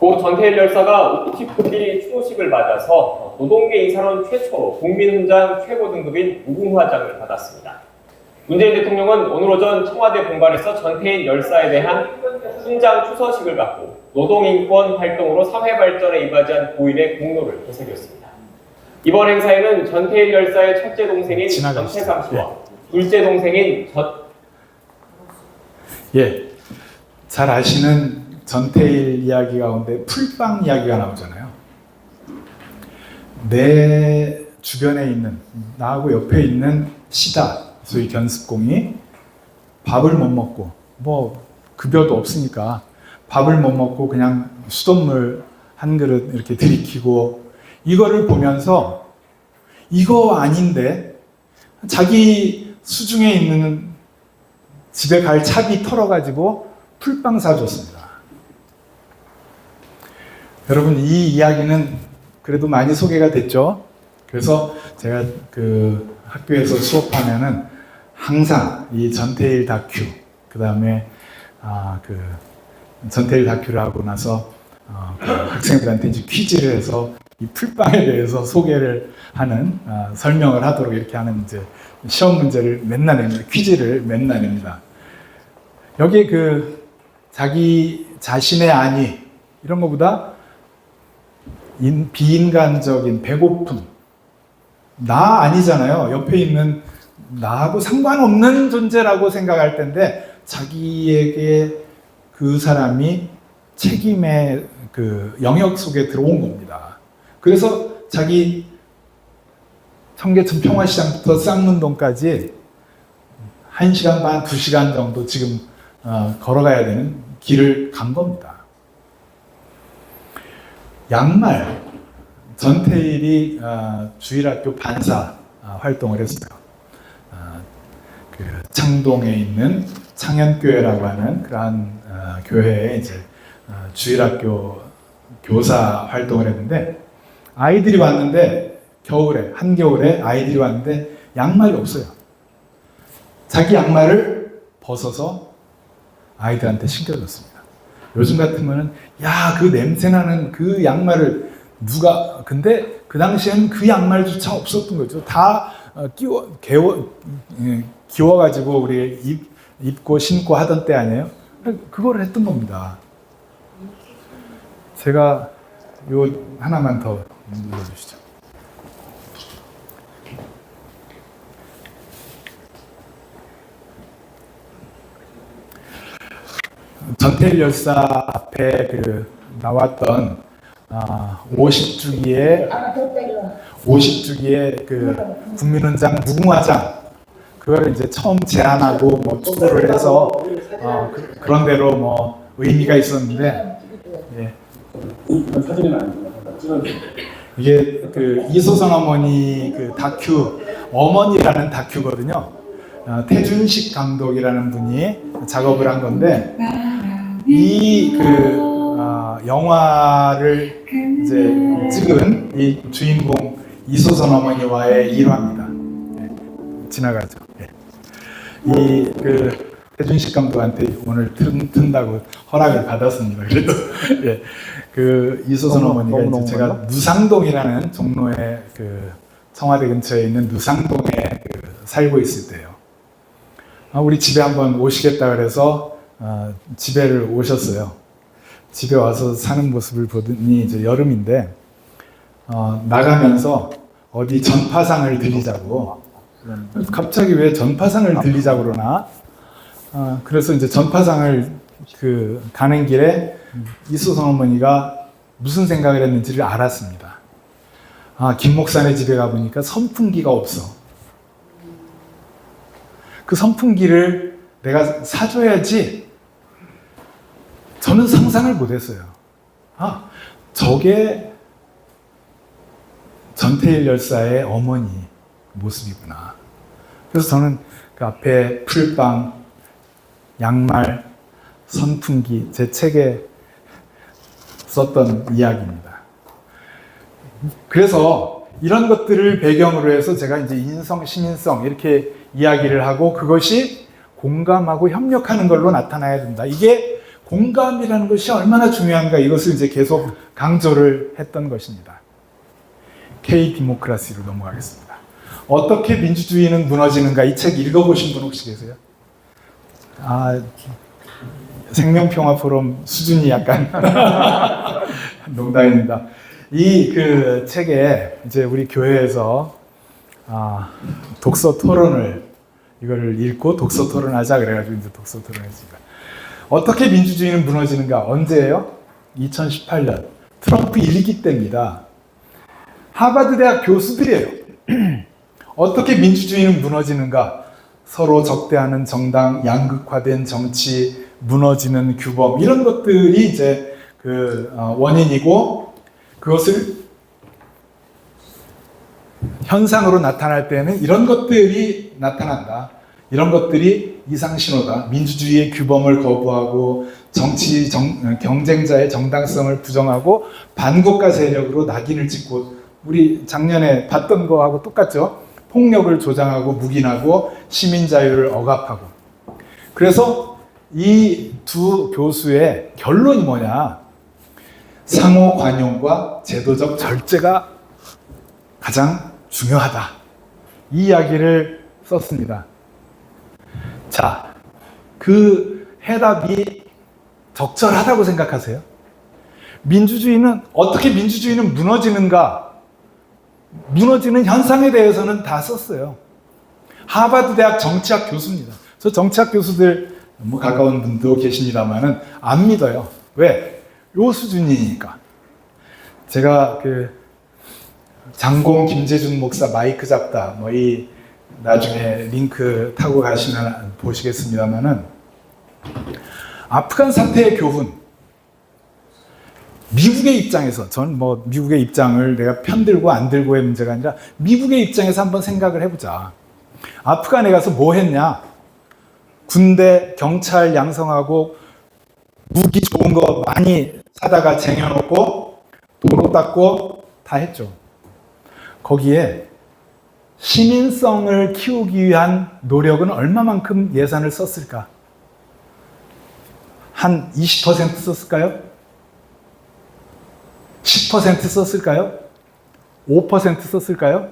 고 전태일 열사가 59기 추모식을 맞아서 노동계 인사론 최초로 국민훈장 최고 등급인 무궁화장을 받았습니다. 문재인 대통령은 오늘 오전 청와대 본관에서 전태일 열사에 대한 훈장 추서식을 갖고 노동인권 활동으로 사회 발전에 이바지한 고인의 공로를 되새겼습니다. 이번 행사에는 전태일 열사의 첫째 동생인 전태삼 씨와 둘째 동생인 잘 아시는 전태일 이야기 가운데 풀빵 이야기가 나오잖아요. 내 주변에 있는, 나하고 옆에 있는 시다, 소위 견습공이 밥을 못 먹고, 뭐 급여도 없으니까 밥을 못 먹고 그냥 수돗물 한 그릇 이렇게 들이키고, 이거를 보면서 이거 아닌데 자기 수중에 있는 집에 갈 차비 털어가지고 풀빵 사줬습니다. 여러분, 이 이야기는 그래도 많이 소개가 됐죠. 그래서 제가 그 학교에서 수업하면은 항상 이 전태일 다큐, 그 다음에 그 전태일 다큐를 하고 나서 그 학생들한테 이제 퀴즈를 해서 이 풀빵에 대해서 소개를 하는, 설명을 하도록 이렇게 하는 이제 시험 문제를 맨날 냅니다. 퀴즈를 맨날 냅니다. 여기 그 자기 자신의 안위 이런 것보다 비인간적인 배고픔, 나 아니잖아요. 옆에 있는 나하고 상관없는 존재라고 생각할 텐데 자기에게 그 사람이 책임의 그 영역 속에 들어온 겁니다. 그래서 자기 청계천 평화시장부터 쌍문동까지 1시간 반, 2시간 정도 지금 걸어가야 되는 길을 간 겁니다. 양말, 전태일이 주일학교 반사 활동을 했어요. 그 창동에 있는 창현교회라고 하는 그러한 교회에 이제 주일학교 교사 활동을 했는데, 아이들이 왔는데 겨울에, 한겨울에 아이들이 왔는데 양말이 없어요. 자기 양말을 벗어서 아이들한테 신겨줬습니다. 요즘 같으면은 야, 그 냄새나는 그 양말을 누가, 근데 그 당시에는 그 양말조차 없었던 거죠. 다 기워가지고 우리 입고 신고 하던 때 아니에요? 그걸 했던 겁니다. 제가 요 하나만 더 눌러주시죠. 전태일 열사 앞에 그 나왔던 50주기의 그 국민훈장 무궁화장, 그걸 이제 처음 제안하고 뭐 추구를 해서 그런 대로 뭐 의미가 있었는데, 이게 그 이소선 어머니 그 다큐, 어머니라는 다큐거든요. 태준식 감독이라는 분이 작업을 한 건데, 이 그 영화를 이제 찍은 이 주인공 이소선 어머니와의 일화입니다. 지나가죠. 이 그 태준식 감독한테 오늘 튼다고 허락을 받았습니다. 그래도 그 이소선 어머니가 이제 제가 누상동이라는 종로에 그 청와대 근처에 있는 누상동에 그 살고 있을 때요. 우리 집에 한번 오시겠다 그래서 집에를 오셨어요. 집에 와서 사는 모습을 보더니 이제 여름인데 나가면서 어디 전파상을 들리자고, 갑자기 왜 전파상을 들리자고 그러나, 그래서 이제 전파상을 그 가는 길에 이소선 어머니가 무슨 생각을 했는지를 알았습니다. 김 목사네 집에 가보니까 선풍기가 없어. 그 선풍기를 내가 사줘야지. 저는 상상을 못했어요. 저게 전태일 열사의 어머니 모습이구나. 그래서 저는 그 앞에 풀빵, 양말, 선풍기, 제 책에 썼던 이야기입니다. 그래서 이런 것들을 배경으로 해서 제가 이제 인성, 시민성 이렇게 이야기를 하고, 그것이 공감하고 협력하는 걸로 나타나야 된다. 이게 공감이라는 것이 얼마나 중요한가 이것을 이제 계속 강조를 했던 것입니다. K 디모크라시로 넘어가겠습니다. 어떻게 민주주의는 무너지는가 이 책 읽어보신 분 혹시 계세요? 생명평화 포럼 수준이 약간 농담입니다. 이 그 책에 이제 우리 교회에서 독서 토론을 이거를 읽고 독서 토론하자 그래가지고 이제 독서 토론했습니다. 어떻게 민주주의는 무너지는가? 언제예요? 2018년 트럼프 1기 때입니다. 하버드 대학 교수들이에요. 어떻게 민주주의는 무너지는가? 서로 적대하는 정당, 양극화된 정치, 무너지는 규범 이런 것들이 이제 그 원인이고 그것을 현상으로 나타날 때는 이런 것들이 나타난다. 이런 것들이 이상신호다. 민주주의의 규범을 거부하고 경쟁자의 정당성을 부정하고 반국가 세력으로 낙인을 찍고 우리 작년에 봤던 거하고 똑같죠. 폭력을 조장하고 묵인하고 시민 자유를 억압하고. 그래서 이 두 교수의 결론이 뭐냐? 상호 관용과 제도적 절제가 가장 중요하다. 이 이야기를 썼습니다. 자, 그 해답이 적절하다고 생각하세요? 어떻게 민주주의는 무너지는가? 무너지는 현상에 대해서는 다 썼어요. 하버드 대학 정치학 교수입니다. 저 정치학 교수들 가까운 분도 계십니다만은 안 믿어요. 왜? 요 수준이니까. 제가 장공 김재준 목사 마이크 잡다 이 나중에 링크 타고 가시면 보시겠습니다만은 아프간 사태의 교훈. 미국의 입장에서 전 미국의 입장을 내가 편들고 안 들고의 문제가 아니라 미국의 입장에서 한번 생각을 해보자. 아프간에 가서 뭐 했냐? 군대, 경찰 양성하고 무기 좋은 거 많이 사다가 쟁여놓고 도로 닦고 다 했죠. 거기에 시민성을 키우기 위한 노력은 얼마만큼 예산을 썼을까? 한 20% 썼을까요? 10% 썼을까요? 5% 썼을까요?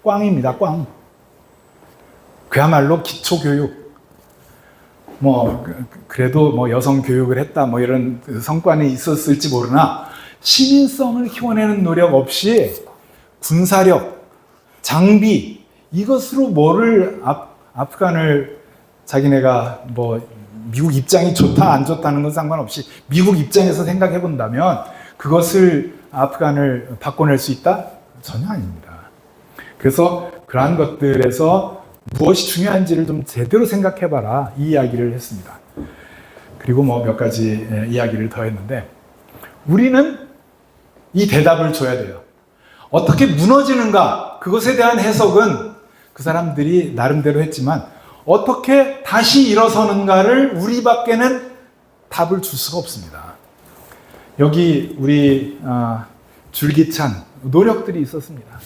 꽝입니다, 꽝. 그야말로 기초교육. 그래도 여성 교육을 했다, 이런 성과는 있었을지 모르나, 시민성을 키워내는 노력 없이 군사력, 장비, 이것으로 뭐를 아프간을 자기네가 미국 입장이 좋다, 안 좋다는 건 상관없이 미국 입장에서 생각해 본다면 그것을 아프간을 바꿔낼 수 있다? 전혀 아닙니다. 그래서 그러한 것들에서 무엇이 중요한지를 좀 제대로 생각해봐라 이 이야기를 했습니다. 그리고 몇 가지 이야기를 더 했는데 우리는 이 대답을 줘야 돼요. 어떻게 무너지는가? 그것에 대한 해석은 그 사람들이 나름대로 했지만 어떻게 다시 일어서는가를 우리밖에는 답을 줄 수가 없습니다. 여기 우리 줄기찬 노력들이 있었습니다.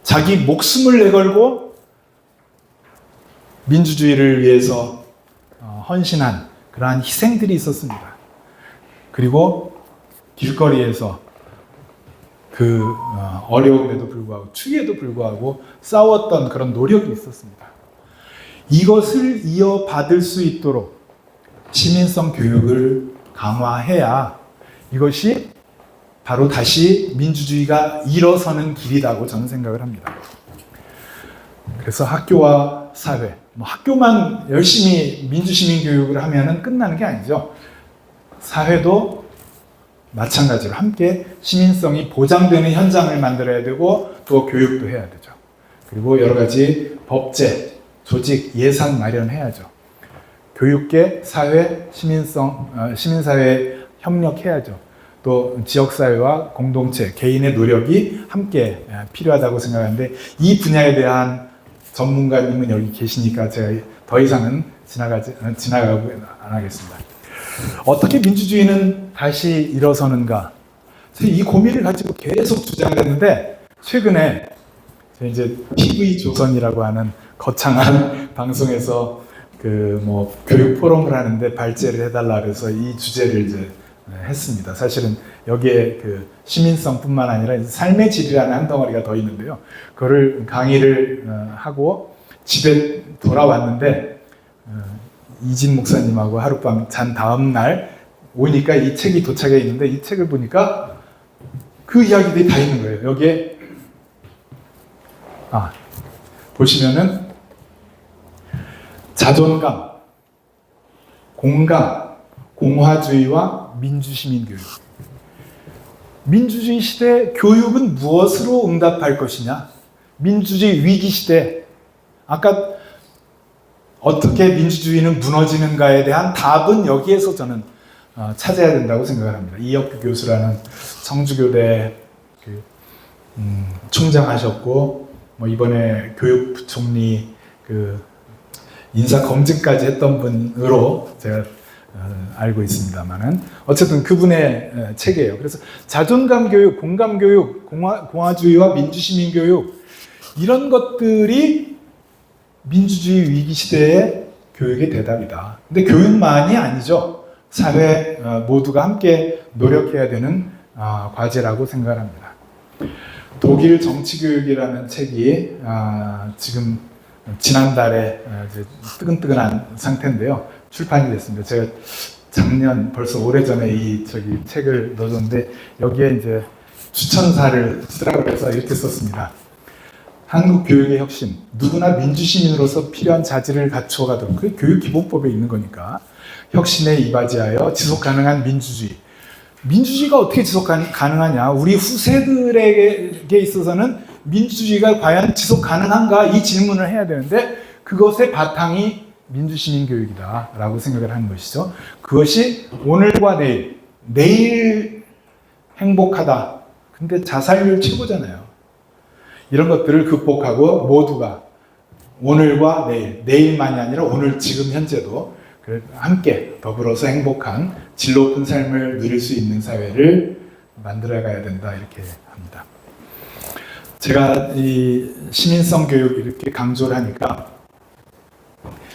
자기 목숨을 내걸고 민주주의를 위해서 헌신한 그러한 희생들이 있었습니다. 그리고 길거리에서 그 어려움에도 불구하고 추위에도 불구하고 싸웠던 그런 노력이 있었습니다. 이것을 이어받을 수 있도록 시민성 교육을 강화해야 이것이 바로 다시 민주주의가 일어서는 길이라고 저는 생각을 합니다. 그래서 학교와 사회, 학교만 열심히 민주시민 교육을 하면은 끝나는 게 아니죠. 사회도 마찬가지로 함께 시민성이 보장되는 현장을 만들어야 되고 또 교육도 해야 되죠. 그리고 여러 가지 법제, 조직, 예산 마련해야죠. 교육계, 사회, 시민사회 협력해야죠. 또 지역사회와 공동체, 개인의 노력이 함께 필요하다고 생각하는데 이 분야에 대한 전문가님은 여기 계시니까 제가 더 이상은 지나가고 안 하겠습니다. 어떻게 민주주의는 다시 일어서는가? 이 고민을 가지고 계속 주장을 했는데 최근에 이제 TV 조선이라고 하는 거창한 방송에서 그 뭐 교육 포럼을 하는데 발제를 해달라 그래서 이 주제를 이제 했습니다. 사실은 여기에 그 시민성뿐만 아니라 삶의 질이라는 한 덩어리가 더 있는데요. 그거를 강의를 하고 집에 돌아왔는데 이진 목사님하고 하룻밤 잔 다음 날 오니까 이 책이 도착해 있는데 이 책을 보니까 그 이야기들이 다 있는 거예요. 여기에 보시면은 자존감, 공감, 공화주의와 민주시민교육. 민주주의 시대 교육은 무엇으로 응답할 것이냐? 민주주의 위기 시대, 아까 어떻게 민주주의는 무너지는가에 대한 답은 여기에서 저는 찾아야 된다고 생각을 합니다. 이혁규 교수라는 청주교대 총장하셨고, 뭐 이번에 교육부총리 인사 검증까지 했던 분으로 제가 알고 있습니다만은 어쨌든 그분의 책이에요. 그래서 자존감 교육, 공감 교육, 공화주의와 민주시민 교육 이런 것들이 민주주의 위기 시대의 교육의 대답이다. 근데 교육만이 아니죠. 사회 모두가 함께 노력해야 되는 과제라고 생각합니다. 독일 정치교육이라는 책이 지금 지난달에 이제 뜨끈뜨끈한 상태인데요. 출판이 됐습니다. 제가 작년 벌써 오래전에 이 책을 넣었는데 여기에 이제 추천사를 쓰라고 해서 이렇게 썼습니다. 한국 교육의 혁신, 누구나 민주시민으로서 필요한 자질을 갖추어가도록, 그게 교육기본법에 있는 거니까 혁신에 이바지하여 지속가능한 민주주의. 민주주의가 어떻게 지속 가능하냐? 우리 후세들에게 있어서는 민주주의가 과연 지속 가능한가? 이 질문을 해야 되는데 그것의 바탕이 민주시민교육이다라고 생각을 하는 것이죠. 그것이 오늘과 내일 행복하다. 근데 자살률 최고잖아요. 이런 것들을 극복하고 모두가 오늘과 내일만이 아니라 오늘 지금 현재도 함께 더불어서 행복한 질 높은 삶을 누릴 수 있는 사회를 만들어가야 된다 이렇게 합니다. 제가 이 시민성 교육 이렇게 강조를 하니까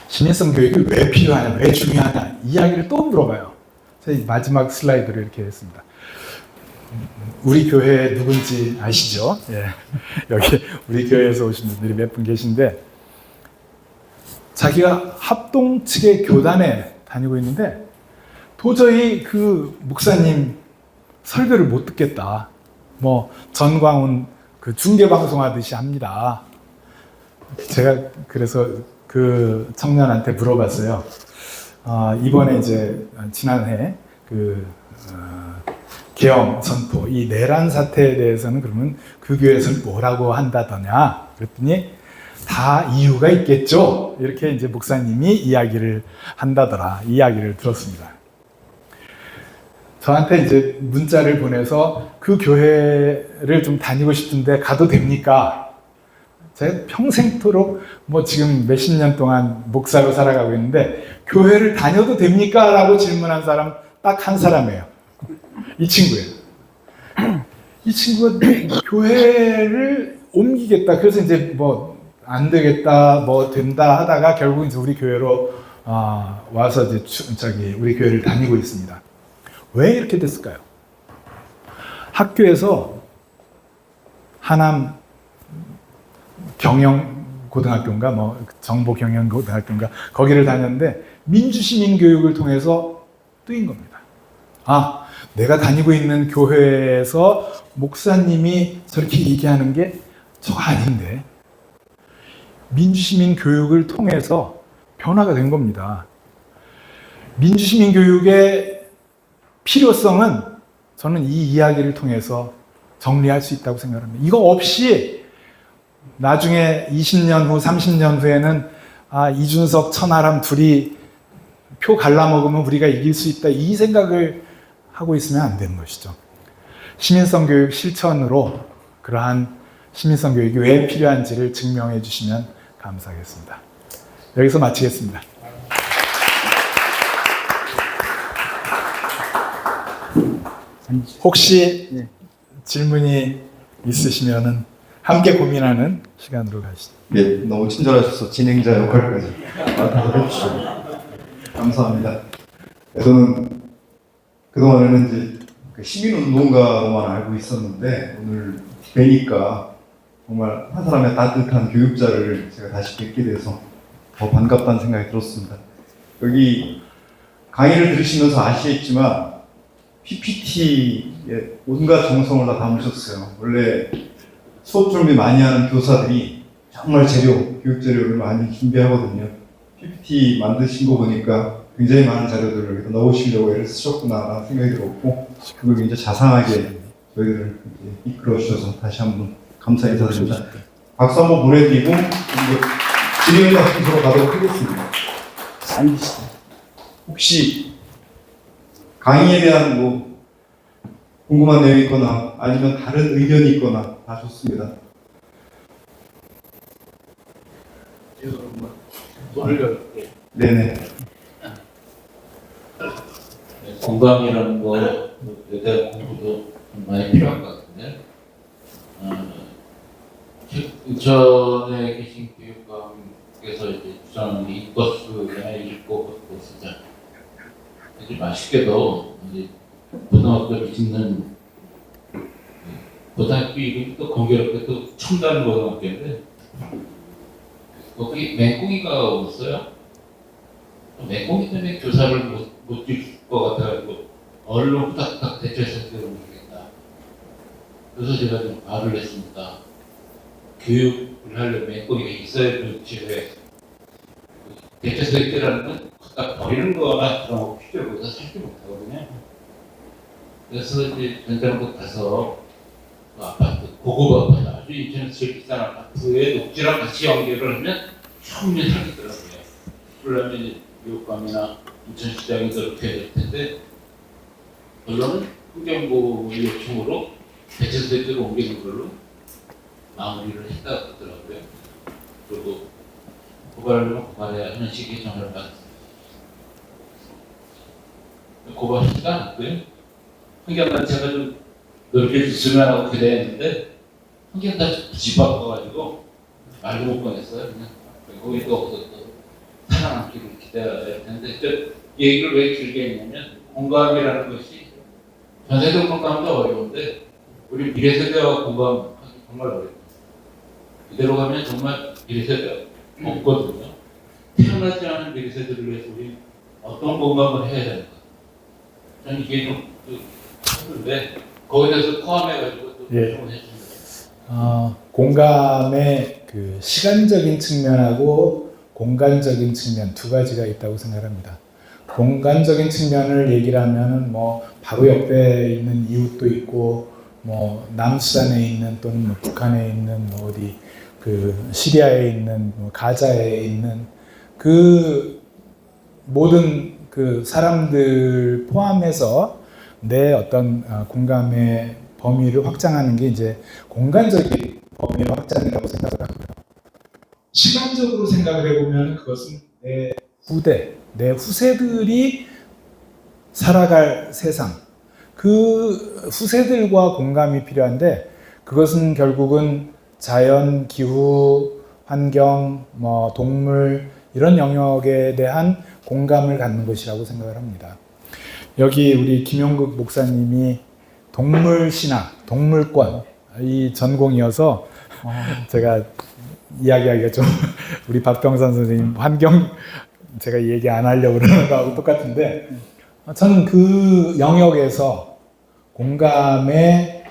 시민성 교육이 왜 필요하냐, 왜 중요하냐 이야기를 또 물어봐요. 제가 마지막 슬라이드를 이렇게 했습니다. 우리 교회 누군지 아시죠? 예. 여기 우리 교회에서 오신 분들이 몇 분 계신데 자기가 합동 측의 교단에 다니고 있는데 도저히 그 목사님 설교를 못 듣겠다. 뭐 전광훈 그 중계 방송하듯이 합니다. 제가 그래서 그 청년한테 물어봤어요. 이번에 이제 지난해 계엄 선포, 이 내란 사태에 대해서는 그러면 그 교회에서는 뭐라고 한다더냐? 그랬더니 다 이유가 있겠죠? 이렇게 이제 목사님이 이야기를 한다더라. 이 이야기를 들었습니다. 저한테 이제 문자를 보내서 그 교회를 좀 다니고 싶은데 가도 됩니까? 제가 평생토록 뭐 지금 몇십 년 동안 목사로 살아가고 있는데 교회를 다녀도 됩니까? 라고 질문한 사람 딱 한 사람이에요. 이 친구예요. 이 친구가 교회를 옮기겠다. 그래서 이제 뭐 안 되겠다, 뭐 된다 하다가 결국 이제 우리 교회로 와서 이제 우리 교회를 다니고 있습니다. 왜 이렇게 됐을까요? 학교에서 하남 경영고등학교인가 뭐 정보경영고등학교인가 거기를 다녔는데 민주시민 교육을 통해서 뜨인 겁니다. 내가 다니고 있는 교회에서 목사님이 저렇게 얘기하는 게 저거 아닌데 민주시민 교육을 통해서 변화가 된 겁니다. 민주시민 교육의 필요성은 저는 이 이야기를 통해서 정리할 수 있다고 생각합니다. 이거 없이 나중에 20년 후, 30년 후에는 이준석, 천하람 둘이 표 갈라먹으면 우리가 이길 수 있다 이 생각을 하고 있으면 안 되는 것이죠. 시민성 교육 실천으로 그러한 시민성 교육이 왜 필요한지를 증명해 주시면 감사하겠습니다. 여기서 마치겠습니다. 혹시 질문이 있으시면은 함께 고민하는 시간으로 가시죠. 네, 너무 친절하셔서 진행자 역할까지 맡아서 해주시고 감사합니다. 저는 그동안에는 이제 그 시민운동가로만 알고 있었는데 오늘 뵈니까 정말 한 사람의 따뜻한 교육자를 제가 다시 뵙게 돼서 더 반갑다는 생각이 들었습니다. 여기 강의를 들으시면서 아시겠지만 PPT에 온갖 정성을 다 담으셨어요. 원래 수업 준비 많이 하는 교사들이 정말 교육 재료를 많이 준비하거든요. PPT 만드신 거 보니까 굉장히 많은 자료들을 여기다 넣으시려고 애를 쓰셨구나라는 생각이 들었고, 그걸 굉장히 자상하게 저희들을 이끌어 주셔서 다시 한번 감사 인사드립니다. 박수 한번 보내드리고 질의응답 순서로 가도록 하겠습니다. 혹시 강의에 대한 뭐 궁금한 내용이 있거나 아니면 다른 의견이 있거나 다 좋습니다. 네네. 공감이라는 거에 대한 공부도 좀 많이 필요한 것 같은데, 전에 계신 교육감께서 이제 주장하는 이것수나 이것수자 아주 맛있게도 이제 고등학교를 짓는 고등학교 이름이 또 공교롭게 또 첨단 고등학교인데 거기 맹꽁이가 없어요. 맹꽁이 때문에 교사를 못 줄 것 같아가지고 얼른 후닥후닥 대처했을 때 모르겠다. 그래서 제가 좀 말을 했습니다. 교육을 하려면 맹꽁이가 있어야 좋지 왜 대처했을 건 갖다 버리는 거나 그런 거 필요해서 살지 못하거든요. 그래서 이제 전자로 가서 아파트, 고급 아파트, 아주 인천에서 제일 비싼 아파트에 녹지랑 같이 연결을 하면 처음에 사겠더라고요. 그러면 이제 교육감이나 인천시장이 그렇게 될 텐데, 결론은 환경부 요청으로 대체세대로 옮기는 걸로 마무리를 했다고 하더라고요. 그리고 고발하려면 고발해야 하는 식의 전화를 받았습니다. 고발하지도 않았고요. 환경단체가 좀 넓게 줬으면 하고 기대했는데 환경단체 집 바꿔가지고 말도 못 꺼냈어요. 그냥 거기도 없었고 살아남기를 기대해야 될 텐데, 얘기를 왜 길게 했냐면 공감이라는 것이 전세대 공감도 어려운데 우리 미래 세대와 공감하기 정말 어렵습니다. 이대로 가면 정말 미래 세대가 없거든요. 태어나지 않은 미래 세대를 위해서 우리 어떤 공감을 해야 될까? 저는 이게 좀 힘든데 거기에 대해서 포함해가지고 또 조정을 해줍니다. 공감의 그 시간적인 측면하고 공간적인 측면 두 가지가 있다고 생각합니다. 공간적인 측면을 얘기를 하면은 뭐 바로 옆에 있는 이웃도 있고 뭐 남수단에 있는 또는 뭐 북한에 있는 뭐 어디 그 시리아에 있는 뭐 가자에 있는 그 모든 그 사람들 포함해서 내 어떤 공감의 범위를 확장하는 게 이제 공간적인 범위의 확장이라고 생각을 하고요. 시간적으로 생각을 해보면 그것은 내 내 후세들이 살아갈 세상, 그 후세들과 공감이 필요한데 그것은 결국은 자연, 기후, 환경, 뭐 동물 이런 영역에 대한 공감을 갖는 것이라고 생각을 합니다. 여기 우리 김용국 목사님이 동물신학, 동물권 이 전공이어서 제가 이야기하기가 좀 우리 박병선 선생님 환경 제가 얘기 안 하려고 그러는 거하고 똑같은데 저는 그 영역에서 공감의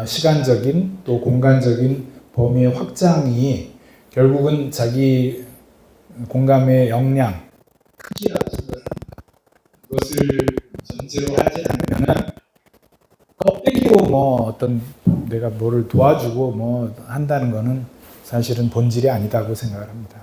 시간적인 또 공간적인 범위의 확장이 결국은 자기 공감의 역량, 크기라서 그것을 전제로 하지 않으면은 껍데기로 뭐 어떤 내가 뭐를 도와주고 뭐 한다는 거는 사실은 본질이 아니다고 생각을 합니다.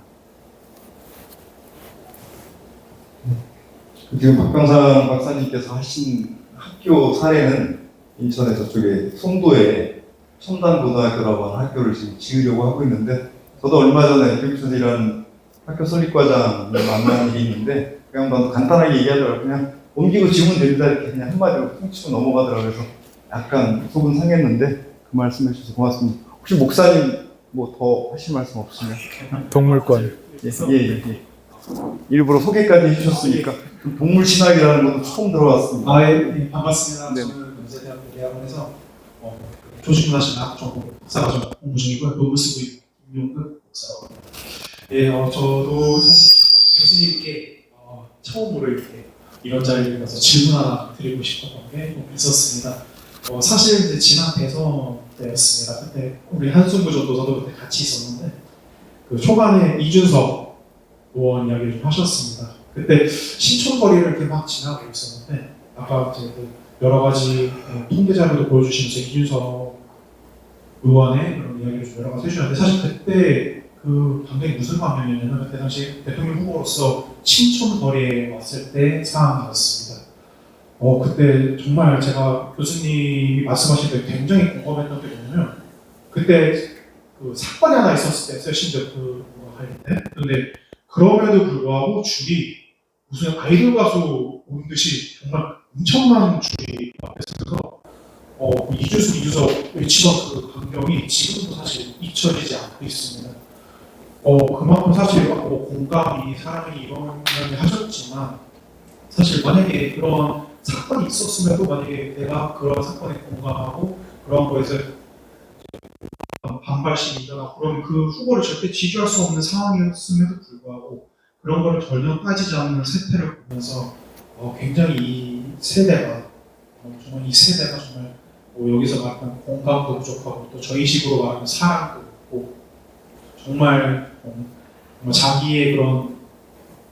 지금 박병상 박사님께서 하신 학교 사례는 인천에 저쪽에 송도에 첨단고등학교라고 하는 학교를 지금 지으려고 하고 있는데, 저도 얼마 전에 교육선생이라는 학교 설립과장을 만난 일이 있는데 그냥 나도 간단하게 얘기하더라고요. 그냥 옮기고 지우면 됩니다 이렇게 그냥 한마디로 퉁치고 넘어가더라고요. 그래서 약간 속은 상했는데 그 말씀 해주셔서 고맙습니다. 혹시 목사님 뭐 더 하실 말씀 없으면? 동물권. 예. 일부러 소개까지 해주셨으니까 동물 신학이라는 것도 처음 들어봤습니다. 예, 반갑습니다. 네. 저는 연세대학교 대학원에서 조직문화신 학전공 박사과정 공부 중이고요. 논문 쓰고 있는 김용근 목사라고 합니다. 예, 저도 사실 교수님께 처음으로 이렇게 이런 자리에 가서 질문 하나 드리고 싶었던 게 좀 있었습니다. 사실 이제 지난 대선 때였습니다. 그때 우리 한승구 전도사도 그때 같이 있었는데 그 초반에 이준석 의원 이야기를 좀 하셨습니다. 그때 신촌거리를 이렇게 막 지나고 있었는데 아까 이제 그 여러 가지 통계 자료도 보여주시면서 이준석 의원의 그런 이야기를 좀 여러 가지 해주셨는데 사실 그때 그 감정이 무슨 감정이었냐면 그때 당시 대통령 후보로서 신촌거리에 왔을 때 상황이었습니다. 그때 정말 제가 교수님이 말씀하신 때 굉장히 공감했던 게 뭐냐면 그때 그 사건이 하나 있었을 때였어요. 심지어 할 때. 근데 그럼에도 불구하고 줄이 무슨 아이돌 가수 온 듯이 정말 엄청난 줄이 앞에 서서 이준석 외치던 그 광경이 지금도 사실 잊혀지지 않고 있습니다. 그만큼 사실 공감이 사람이 이런 이야기 하셨지만 사실 만약에 그런 사건이 있었음에도 만약에 내가 그런 사건에 공감하고 그런 거에서 반발심이 일어나고 그럼 그 후보를 절대 지지할 수 없는 상황이었음에도 불구하고 그런 거를 전혀 빠지지 않는 세태를 보면서 굉장히 이 세대가 정말 이 세대가 정말 여기서 말하는 공감도 부족하고 또 저희식으로 말하는 사랑도 없고 정말 자기의 그런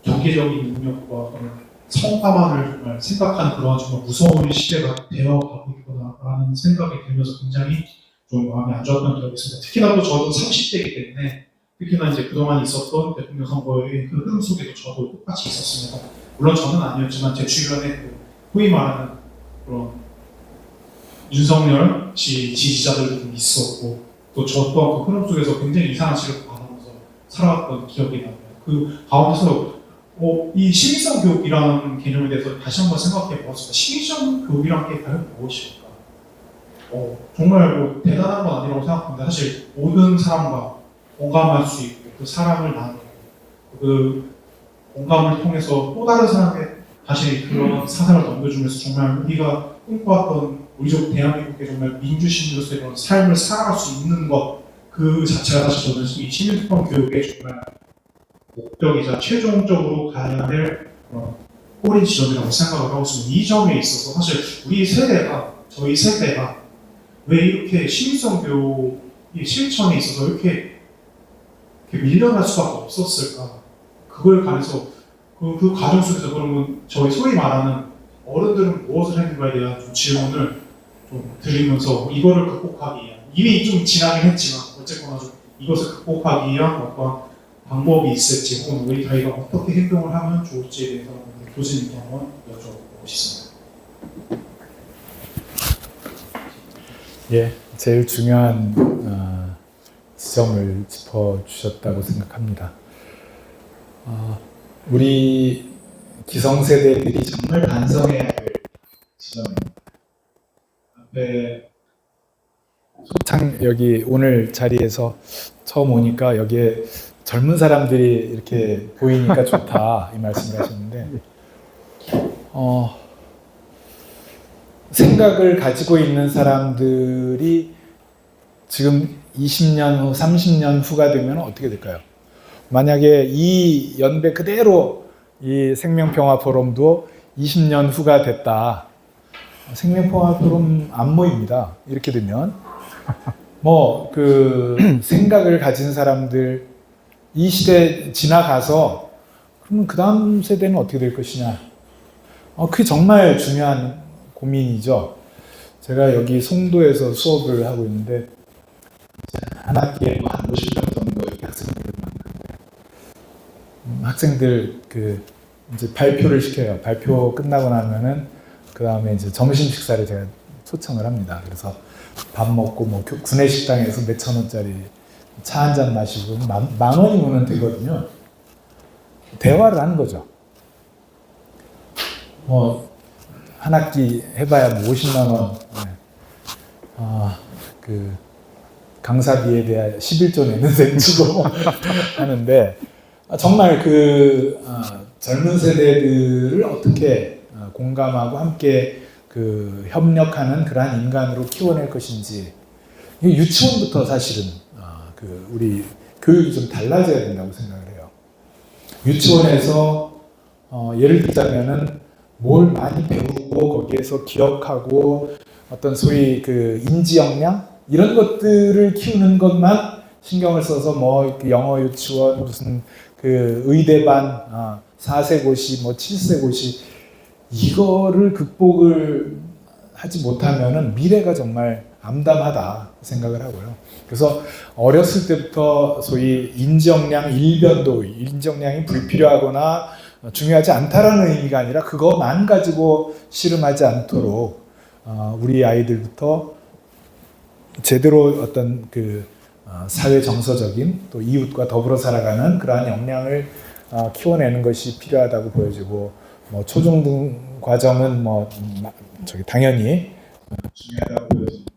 경제적인 능력과 그런 성과만을 정말 생각하는 그런 정말 무서운 시대가 되어가고 있구나라는 생각이 들면서 굉장히 좀 마음이 안 좋았던 기억이 있습니다. 특히나 또 저도 30대이기 때문에 특히나 이제 그동안 있었던 대통령 선거의 그 흐름 속에도 저도 똑같이 있었습니다. 물론 저는 아니었지만 제 주변에 그 소위 말하는 그런 윤석열 씨 지지자들도 좀 있었고 또 저 또한 그 흐름 속에서 굉장히 이상한 시를 받아면서 살아왔던 기억이 나요. 그 가운데서 이 시민성 교육이라는 개념에 대해서 다시 한번 생각해 보았습니다. 시민성 교육이라는 게 과연 무엇일까? 정말 대단한 건 아니라고 생각합니다. 사실 모든 사람과 공감할 수 있고 그 사랑을 나누고 그 공감을 통해서 또 다른 사람에게 다시 그런 사상을 넘겨주면서 정말 우리가 꿈꿔왔던 우리족 대한민국의 정말 민주시민으로서의 그런 삶을 살아갈 수 있는 것 그 자체가 사실 저는 이 시민특권 교육의 정말 목적이자 최종적으로 가야 될 꼬리 지점이라고 생각을 하고 있습니다. 이 점에 있어서 사실 우리 세대가 저희 세대가 왜 이렇게 시민성 교육이 실천에 있어서 이렇게 밀려날 수밖에 없었을까? 그걸 관해서 그 과정 속에서 그러면 저희 소위 말하는 어른들은 무엇을 했는가에 대한 좀 질문을 좀 드리면서 이거를 극복하기 위한 이미 좀 지나긴 했지만 어쨌거나 좀 이것을 극복하기 위한 어떤 방법이 있을지 혹은 우리 저희가 어떻게 행동을 하면 좋을지에 대해서 교수님께 한번 여쭤보고 싶습니다. 예, 제일 중요한 지점을 짚어주셨다고 생각합니다. 우리 기성세대들이 정말 반성해야 할 지점입니다. 참 여기 오늘 자리에서 처음 오니까 여기에 젊은 사람들이 이렇게 보이니까 좋다 이 말씀을 하셨는데 생각을 가지고 있는 사람들이 지금 20년 후, 30년 후가 되면 어떻게 될까요? 만약에 이 연배 그대로 이 생명평화 포럼도 20년 후가 됐다. 생명평화 포럼 안 모입니다. 이렇게 되면 생각을 가진 사람들 이 시대 지나가서 그러면 그 다음 세대는 어떻게 될 것이냐? 그게 정말 중요한 고민이죠. 제가 여기 송도에서 수업을 하고 있는데 한 학기에 한 50명 정도 이렇게 학생들을 만나는데 학생들 이제 발표를 시켜요. 발표 끝나고 나면은 그 다음에 이제 점심 식사를 제가 초청을 합니다. 그래서 밥 먹고 구내 식당에서 몇천 원짜리 차 한 잔 마시고 만 원이면 되거든요. 대화를 하는 거죠. 한 학기 해봐야 50만 원. 강사비에 대해 11조 내는 셈 치고 하는데 정말 젊은 세대들을 어떻게 공감하고 함께 협력하는 그러한 인간으로 키워낼 것인지 유치원부터 사실은 우리 교육이 좀 달라져야 된다고 생각을 해요. 유치원에서 예를 들자면은 뭘 많이 배우고 거기에서 기억하고 어떤 소위 인지 역량 이런 것들을 키우는 것만 신경을 써서 영어 유치원 무슨 의대반 4세 고시 7세 고시 이거를 극복을 하지 못하면은 미래가 정말 암담하다 생각을 하고요. 그래서 어렸을 때부터 소위 인지 역량 일변도 인지 역량이 불필요하거나 중요하지 않다라는 의미가 아니라 그것만 가지고 씨름하지 않도록 우리 아이들부터 제대로 어떤 사회 정서적인 또 이웃과 더불어 살아가는 그러한 역량을 키워내는 것이 필요하다고 보여지고 초중등 과정은 당연히 중요하다고 보여지는데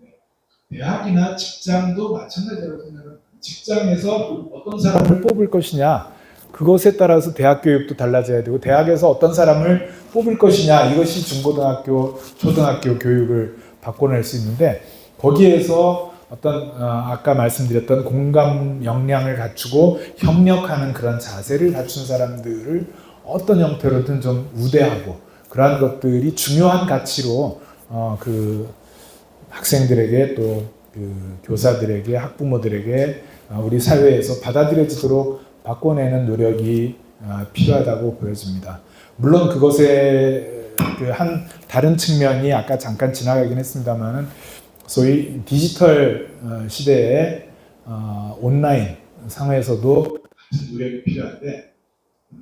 대학이나 직장도 마찬가지라고 생각합니다. 직장에서 어떤 사람을 뽑을 것이냐 그것에 따라서 대학 교육도 달라져야 되고 대학에서 어떤 사람을 뽑을 것이냐 이것이 중고등학교, 초등학교 교육을 바꿔낼 수 있는데 거기에서 어떤 아까 말씀드렸던 공감 역량을 갖추고 협력하는 그런 자세를 갖춘 사람들을 어떤 형태로든 좀 우대하고 그러한 것들이 중요한 가치로 학생들에게 또 교사들에게 학부모들에게 우리 사회에서 받아들여지도록 바꿔내는 노력이 필요하다고 보여집니다. 물론 그것의 한 다른 측면이 아까 잠깐 지나가긴 했습니다만은 소위 디지털 시대에 온라인 상에서도 같은 노력이 필요한데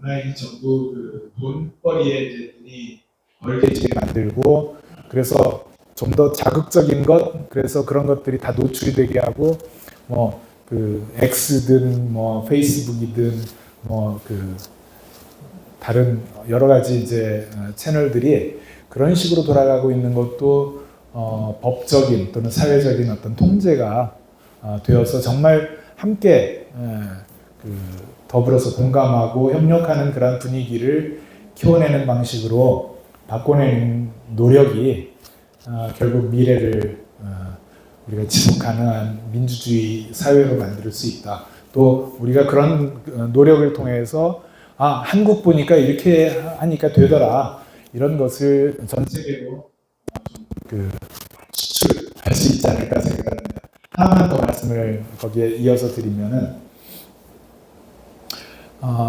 온라인이 전부 돈벌이에 이제 눈이 벌게지게 만들고 그래서 좀 더 자극적인 것 그래서 그런 것들이 다 노출이 되게 하고 X든 페이스북이든 다른 여러 가지 이제 채널들이 그런 식으로 돌아가고 있는 것도 법적인 또는 사회적인 어떤 통제가 되어서 정말 함께 더불어서 공감하고 협력하는 그런 분위기를 키워내는 방식으로 바꿔내는 노력이 결국 미래를 우리가 지속 가능한 민주주의 사회로 만들 수 있다. 또 우리가 그런 노력을 통해서 한국 보니까 이렇게 하니까 되더라. 이런 것을 전 세계로 수출할 수 있지 않을까 생각합니다. 하나만 더 말씀을 거기에 이어서 드리면은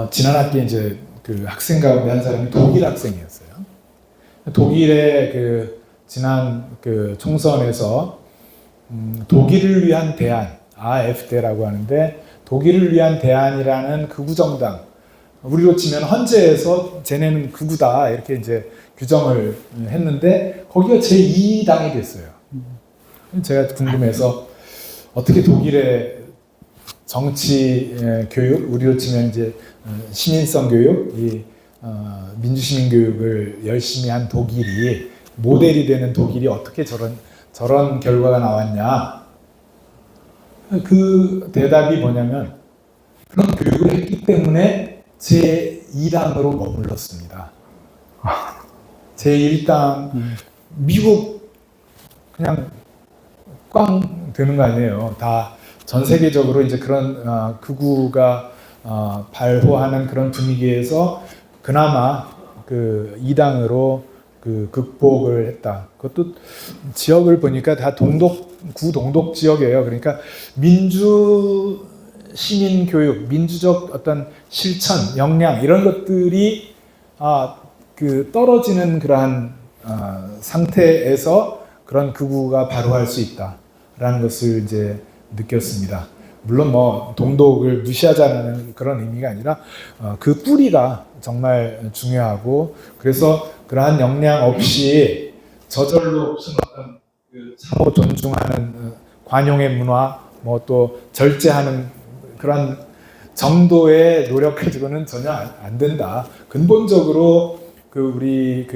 지난 학기에 이제 학생 가운데 한 사람이 독일 학생이었어요. 독일의 지난 총선에서 독일을 위한 대안, AfD라고 하는데 독일을 위한 대안이라는 극우정당, 우리로 치면 헌재에서 쟤네는 극우다 이렇게 이제 규정을 했는데 거기가 제2당이 됐어요. 제가 궁금해서 어떻게 독일의 정치 교육, 우리로 치면 이제 시민성 교육, 민주시민 교육을 열심히 한 독일이 모델이 되는 독일이 어떻게 저런 결과가 나왔냐? 그 대답이 뭐냐면 그런 교육을 했기 때문에 제2당으로 머물렀습니다. 제1당 미국 그냥 꽝 되는 거 아니에요. 다 전 세계적으로 이제 그런 극우가 발호하는 그런 분위기에서 그나마 2당으로 극복을 했다. 그것도 지역을 보니까 다 구동독 지역이에요. 그러니까 민주 시민 교육, 민주적 어떤 실천, 역량 이런 것들이 떨어지는 그러한 상태에서 그런 극우가 발호할 수 있다라는 것을 이제 느꼈습니다. 물론 동독을 무시하자는 그런 의미가 아니라 그 뿌리가 정말 중요하고 그래서 그러한 역량 없이 저절로 무슨 어떤 상호 존중하는 관용의 문화 또 절제하는 그런 정도의 노력 가지고는 전혀 안 된다. 근본적으로 우리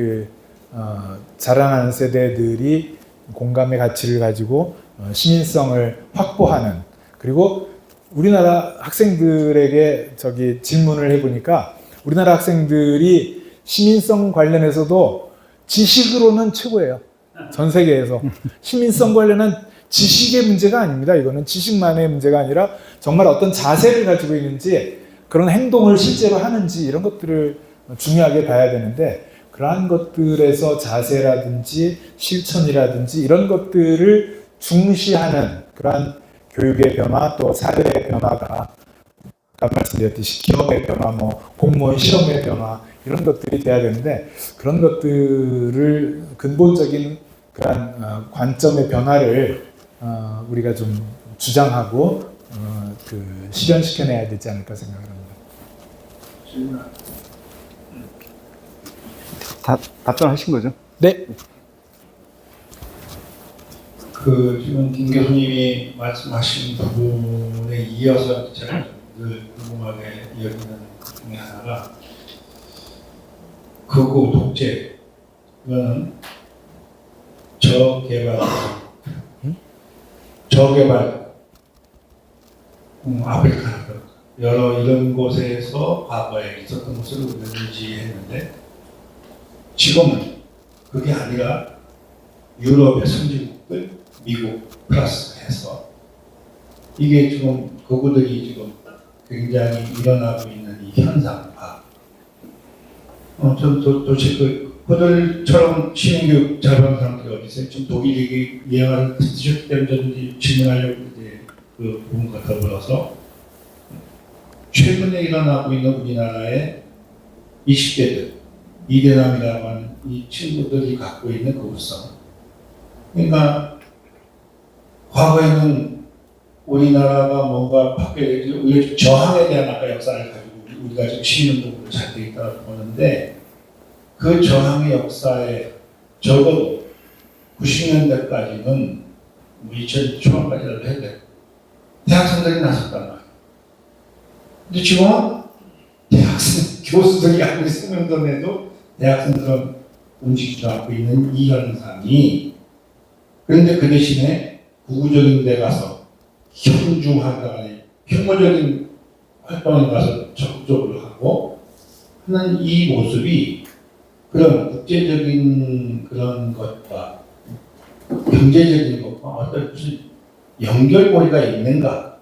자라나는 세대들이 공감의 가치를 가지고 시민성을 확보하는 그리고 우리나라 학생들에게 저기 질문을 해보니까 우리나라 학생들이 시민성 관련해서도 지식으로는 최고예요. 전 세계에서. 시민성 관련한 지식의 문제가 아닙니다. 이거는 지식만의 문제가 아니라 정말 어떤 자세를 가지고 있는지 그런 행동을 실제로 하는지 이런 것들을 중요하게 봐야 되는데 그러한 것들에서 자세라든지 실천이라든지 이런 것들을 중시하는 그러한 교육의 변화 또 사회의 변화가 아까 말씀드렸듯이 기업의 변화, 뭐 공무원 실험의 변화 이런 것들이 돼야 되는데 그런 것들을 근본적인 그러한 관점의 변화를 우리가 좀 주장하고 실현시켜내야 되지 않을까 생각을 합니다. 답변하신 거죠? 네. 지금 김 교수님이 말씀하신 부분에 이어서 제가 늘 궁금하게 여기는 것 중에 하나가 극우 독재, 이거는 저개발 아프리카 여러 이런 곳에서 과거에 있었던 것을 우리가 인지했는데 지금은 그게 아니라 유럽의 선진국들, 미국 플러스 해서 이게 지금 그분들이 지금 굉장히 일어나고 있는 이 현상과 도대체 그들처럼 시민교육 잘 받은 사람들이 어디 있어요? 지금 독일이 예언을 드셨기 때문에 질문하려고 이제 그 부분과 더불어서 최근에 일어나고 있는 우리나라의 20대들, 이대남이라고 하는 이 친구들이 갖고 있는 그 우성. 그러니까 과거에는 우리나라가 뭔가 바뀌어야 되지, 저항에 대한 아까 역사를 가지고 우리가 지금 시민운동으로 잘 되어 있다고 보는데 그 저항의 역사에 적어도 90년대까지는 뭐 2000 초반까지라도 해야 돼. 대학생들이 나섰단 말이에요. 근데 지금은 대학생, 교수들이 아무리 생명전에도 대학생들은 움직이지 않고 있는 이 현상이 그런데 그 대신에 구구적인 데 가서 현중하다가 혐오적인 활동에 가서 적극적으로 하고 하는 이 모습이 그런 국제적인 그런 것과 경제적인 것과 어떤 무슨 연결고리가 있는가?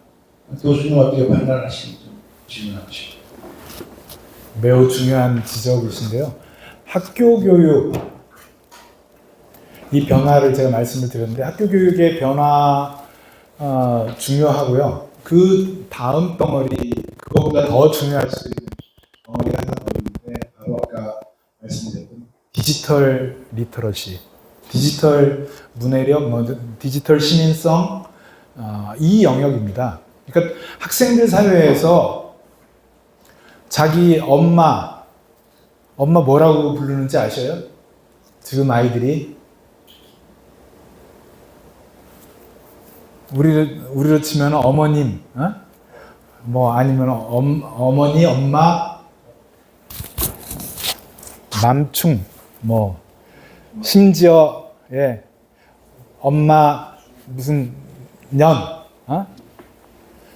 교수님 어떻게 판단하시는지 질문하고 싶어요. 매우 중요한 지적이신데요. 학교 교육 이 변화를 제가 말씀을 드렸는데 학교 교육의 변화 중요하고요. 그 다음 덩어리 그거보다 더 중요할 수 있는 덩어리가 하나 더 있는데 바로 아까 말씀드렸던 디지털 리터러시, 디지털 문해력, 디지털 시민성 이 영역입니다. 그러니까 학생들 사회에서 자기 엄마 뭐라고 부르는지 아셔요? 지금 아이들이 우리로 치면 어머님, 뭐 아니면 어머니, 엄마, 남충, 뭐 심지어 엄마 무슨 년,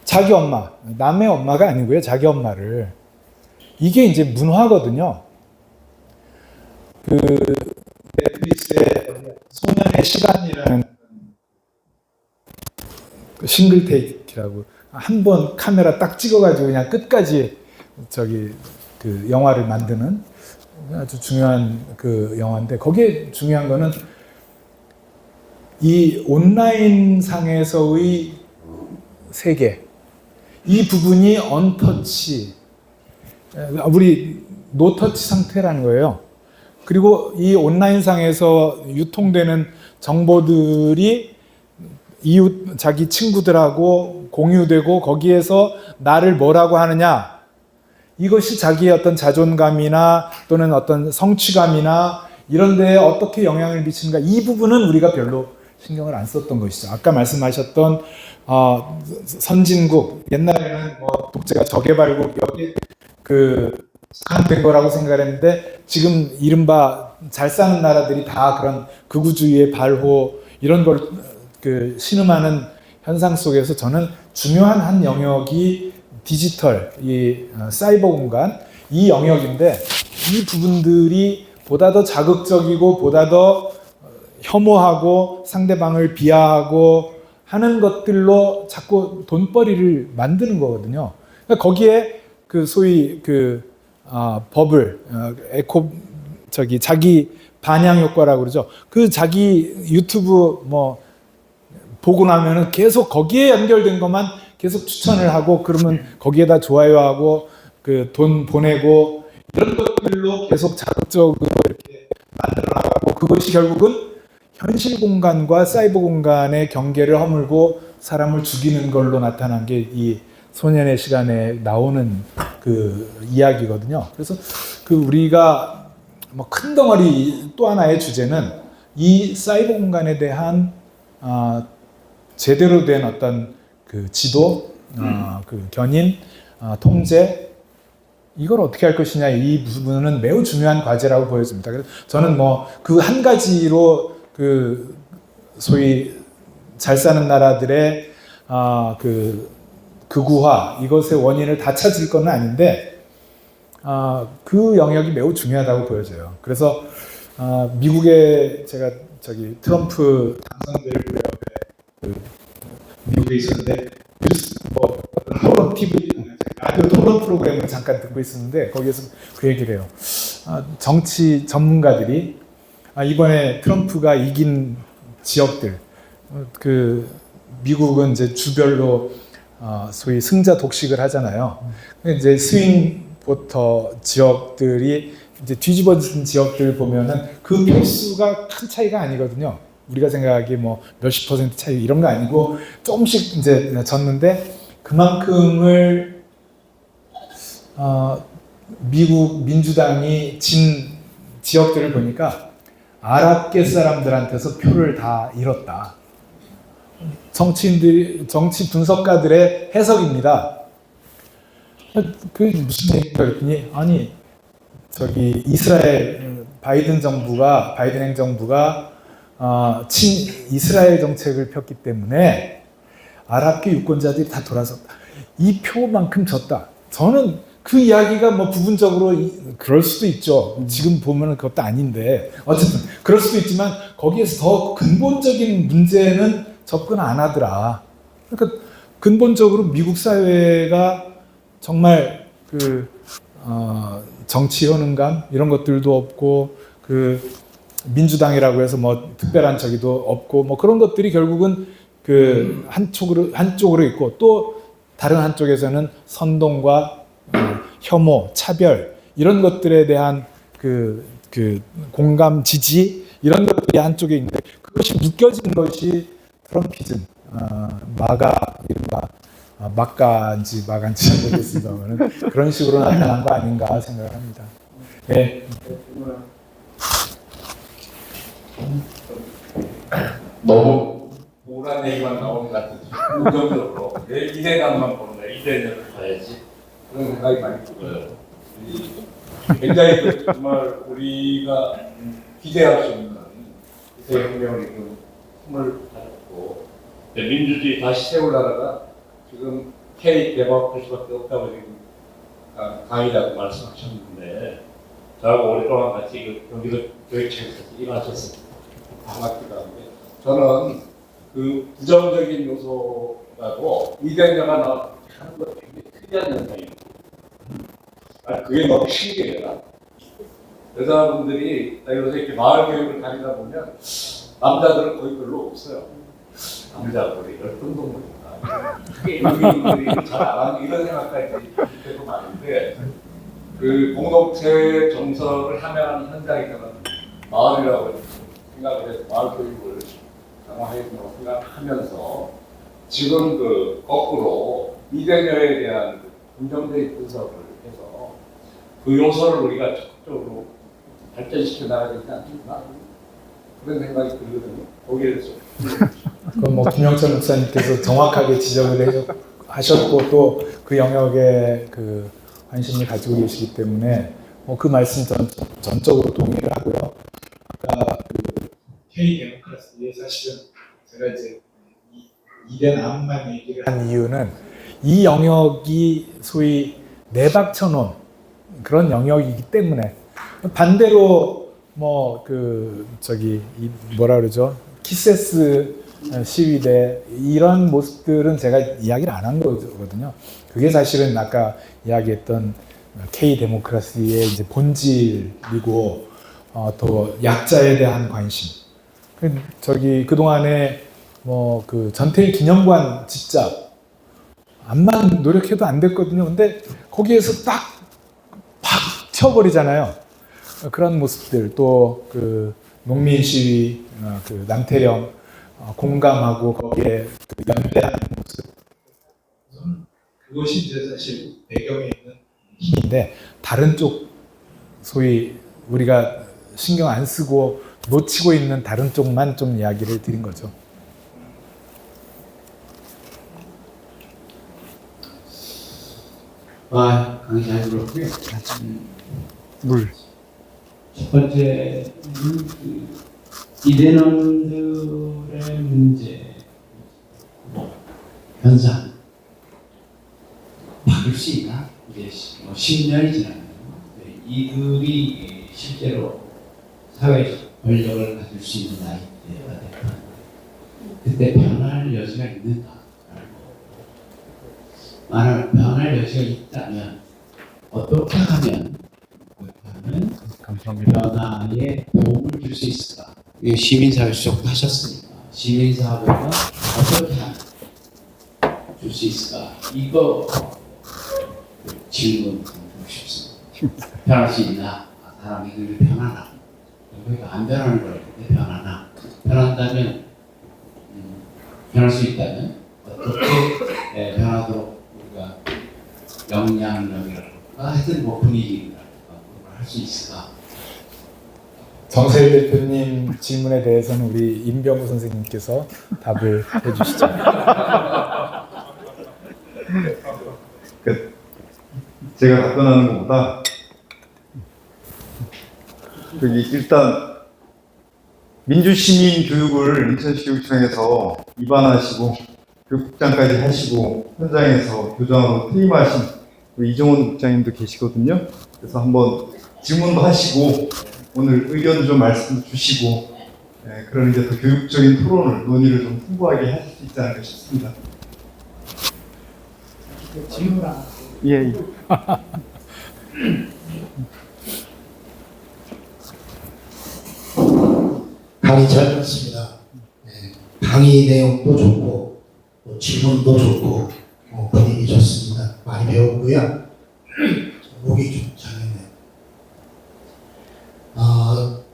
자기 엄마, 남의 엄마가 아니고요, 자기 엄마를 이게 이제 문화거든요. 그 넷플릭스의 소년의 시간이라는 싱글 테이크라고 한 번 카메라 딱 찍어가지고 그냥 끝까지 그 영화를 만드는 아주 중요한 그 영화인데 거기에 중요한 거는 이 온라인 상에서의 세계 이 부분이 언터치 우리 노터치 상태라는 거예요. 그리고 이 온라인 상에서 유통되는 정보들이 이웃 자기 친구들하고 공유되고 거기에서 나를 뭐라고 하느냐 이것이 자기의 어떤 자존감이나 또는 어떤 성취감이나 이런 데에 어떻게 영향을 미치는가 이 부분은 우리가 별로 신경을 안 썼던 것이죠. 아까 말씀하셨던 선진국 옛날에는 뭐 독재가 저개발국 여기 속한된 거라고 생각했는데 지금 이른바 잘 사는 나라들이 다 그런 극우주의의 발호 이런 걸 신음하는 현상 속에서 저는 중요한 한 영역이 디지털, 이 사이버 공간, 이 영역인데 이 부분들이 보다 더 자극적이고 보다 더 혐오하고 상대방을 비하하고 하는 것들로 자꾸 돈벌이를 만드는 거거든요. 그러니까 거기에 그 소위 그 버블, 에코 자기 반향 효과라고 그러죠. 그 자기 유튜브 뭐 보고 나면은 계속 거기에 연결된 것만 계속 추천을 하고 그러면 거기에다 좋아요하고 그 돈 보내고 이런 것들로 계속 자극적으로 이렇게 만들어 나가고 그것이 결국은 현실 공간과 사이버 공간의 경계를 허물고 사람을 죽이는 걸로 나타난 게 이 소년의 시간에 나오는 그 이야기거든요. 그래서 그 우리가 뭐 큰 덩어리 또 하나의 주제는 이 사이버 공간에 대한 제대로 된 어떤 그 지도, 그 견인, 통제 이걸 어떻게 할 것이냐 이 부분은 매우 중요한 과제라고 보여집니다. 그래서 저는 뭐 그 한 가지로 그 소위 잘 사는 나라들의 그 극우화 이것의 원인을 다 찾을 건 아닌데 그 영역이 매우 중요하다고 보여져요. 그래서 미국에 제가 트럼프 당선될 무렵에 그 미국에 있었는데 뭐 토론 TV 라디오 토론 프로그램을 잠깐 듣고 있었는데 거기에서 그 얘기를 해요. 정치 전문가들이 이번에 트럼프가 이긴 지역들 그 미국은 이제 주별로 소위 승자 독식을 하잖아요. 이제 스윙 보터 지역들이 이제 뒤집어진 지역들 보면은 그 표수가 큰 차이가 아니거든요. 우리가 생각하기에 뭐 몇십 % 차이 이런 거 아니고 조금씩 이제 졌는데 그만큼을 미국 민주당이 진 지역들을 보니까 아랍계 사람들한테서 표를 다 잃었다. 정치 분석가들의 해석입니다. 그게 무슨 얘기인가 했더니 아니 이스라엘 바이든 행정부가 친 이스라엘 정책을 폈기 때문에 아랍계 유권자들이 다 돌아섰다. 이 표만큼 졌다. 저는 그 이야기가 뭐 부분적으로 그럴 수도 있죠. 지금 보면은 그것도 아닌데 어쨌든 그럴 수도 있지만 거기에서 더 근본적인 문제는 접근 안 하더라. 그러니까 근본적으로 미국 사회가 정말 그 정치 효능감 이런 것들도 없고 그 민주당이라고 해서 뭐 특별한 저기도 없고 뭐 그런 것들이 결국은 그 한쪽으로 있고 또 다른 한쪽에서는 선동과 혐오, 차별 이런 것들에 대한 그 공감, 지지 이런 것들이 한쪽에 있는데 그것이 묶여진 것이 트럼피즘, 막가인지 마간지 모르겠습니다만 그런 식으로 나타난 거 아닌가 생각을 합니다. 네. 너무 우울한 얘기만 나오는 것 같아서 긍정적으로 내 이대남만 보는 거야. 이대년을 봐야지 그런 생각이 많이 들어요. 굉장히 정말 우리가 기대할 수 있는 대혁명을 이룬 힘을 가졌고 민주주의 다시 세우려다가 지금 K 개방할 수밖에 없다고 지금 강의자도 말씀하셨는데 저하고 오랫동안 같이 그 경기도 교육청에서 일하셨습니다. 반갑기도 한데 저는 그 부정적인 요소라도 이대녀가 하는 것 굉장히 특이한 현상이에요. 그게 너무 신기해요. 여자분들이 요새 이렇게 마을 교육을 다니다 보면 남자들은 거의 별로 없어요. 남자들이 열등동물인가. 게임들이 잘 안 하는 이런 생각까지 되고 많은데 그 공동체 정서를 함양하는 현장이 저는 마을이라고 생각을 해서 마을 교육을 강화해준다고 생각하면서 지금 그 거꾸로 미대녀에 대한 긍정적인 분석을 해서 그 요소를 우리가 적극적으로 발전시켜 나가야 되지 않습니까? 그런 생각이 들거든요. 거기에 대해서. 그건 뭐 김영철 목사님께서 정확하게 지적을 하셨고 또 그 영역에 그 관심을 가지고 계시기 때문에 뭐 그 말씀 전적으로 동의를 하고요. 아까 그 K 데모크라시에 사실은 제가 이제 이된 암만 얘기를 한 이유는 이 영역이 소위 내박천원 그런 영역이기 때문에 반대로 뭐 뭐라 그러죠? 키세스 시위대 이런 모습들은 제가 이야기를 안 한 거거든요. 그게 사실은 아까 이야기했던 K 데모크라시의 이제 본질이고 또 약자에 대한 관심. 그동안에 뭐 전태일 기념관 짓자 암만 노력해도 안 됐거든요. 근데 거기에서 딱 팍 튀어버리잖아요. 그런 모습들 또 농민 시위 남태령 공감하고 거기에 연대하는 모습. 그것이 이제 사실 배경에 있는 힘인데 다른 쪽 소위 우리가 신경 안 쓰고 놓치고 있는 다른 쪽만 좀 이야기를 드린 거죠. 강의 잘 들었고요. 물. 첫 번째는 이대놈들의 문제, 현상 바뀔 수 있나? 이제 10년이 지나면 이들이 실제로 사회적 권력을 가질 수 있는 나이대가 되면 그때 변할 여지가 있는가? 만약 변할 여지가 있다면 어떻게 하면 변화에 도움을 줄 수 있을까? 시민사회 수석도 하셨으니까 시민사회가 어떻게 하면 줄 수 있을까? 이거 질문 드리고 싶습니다. 변할 수 있나? 사람이 늘 변하나? 그러니까 안 변하는 걸 텐데 변하나? 변한다면 변할 수 있다면 어떻게 변하도록 우리가 영향력이랄까 하여튼 뭐 분위기랄까 할 수 있을까? 정세일 대표님 질문에 대해서는 우리 임병우 선생님께서 답을 해주시죠. 제가 답변하는 것보다 일단 민주시민 교육을 인천시 교육청에서 입안하시고 교육국장까지 하시고 현장에서 교장으로 퇴임하신 이종원 국장님도 계시거든요. 그래서 한번 질문도 하시고 오늘 의견 좀 말씀 주시고 그런 이제 더 교육적인 토론을 논의를 좀 풍부하게 하실 수 있지 않을까 싶습니다. 질문 하나. 예. 강의 잘 들었습니다. 강의 내용도 좋고 또 질문도 좋고 분위기 좋습니다. 많이 배웠고요. 목이 좀 잠겼네요.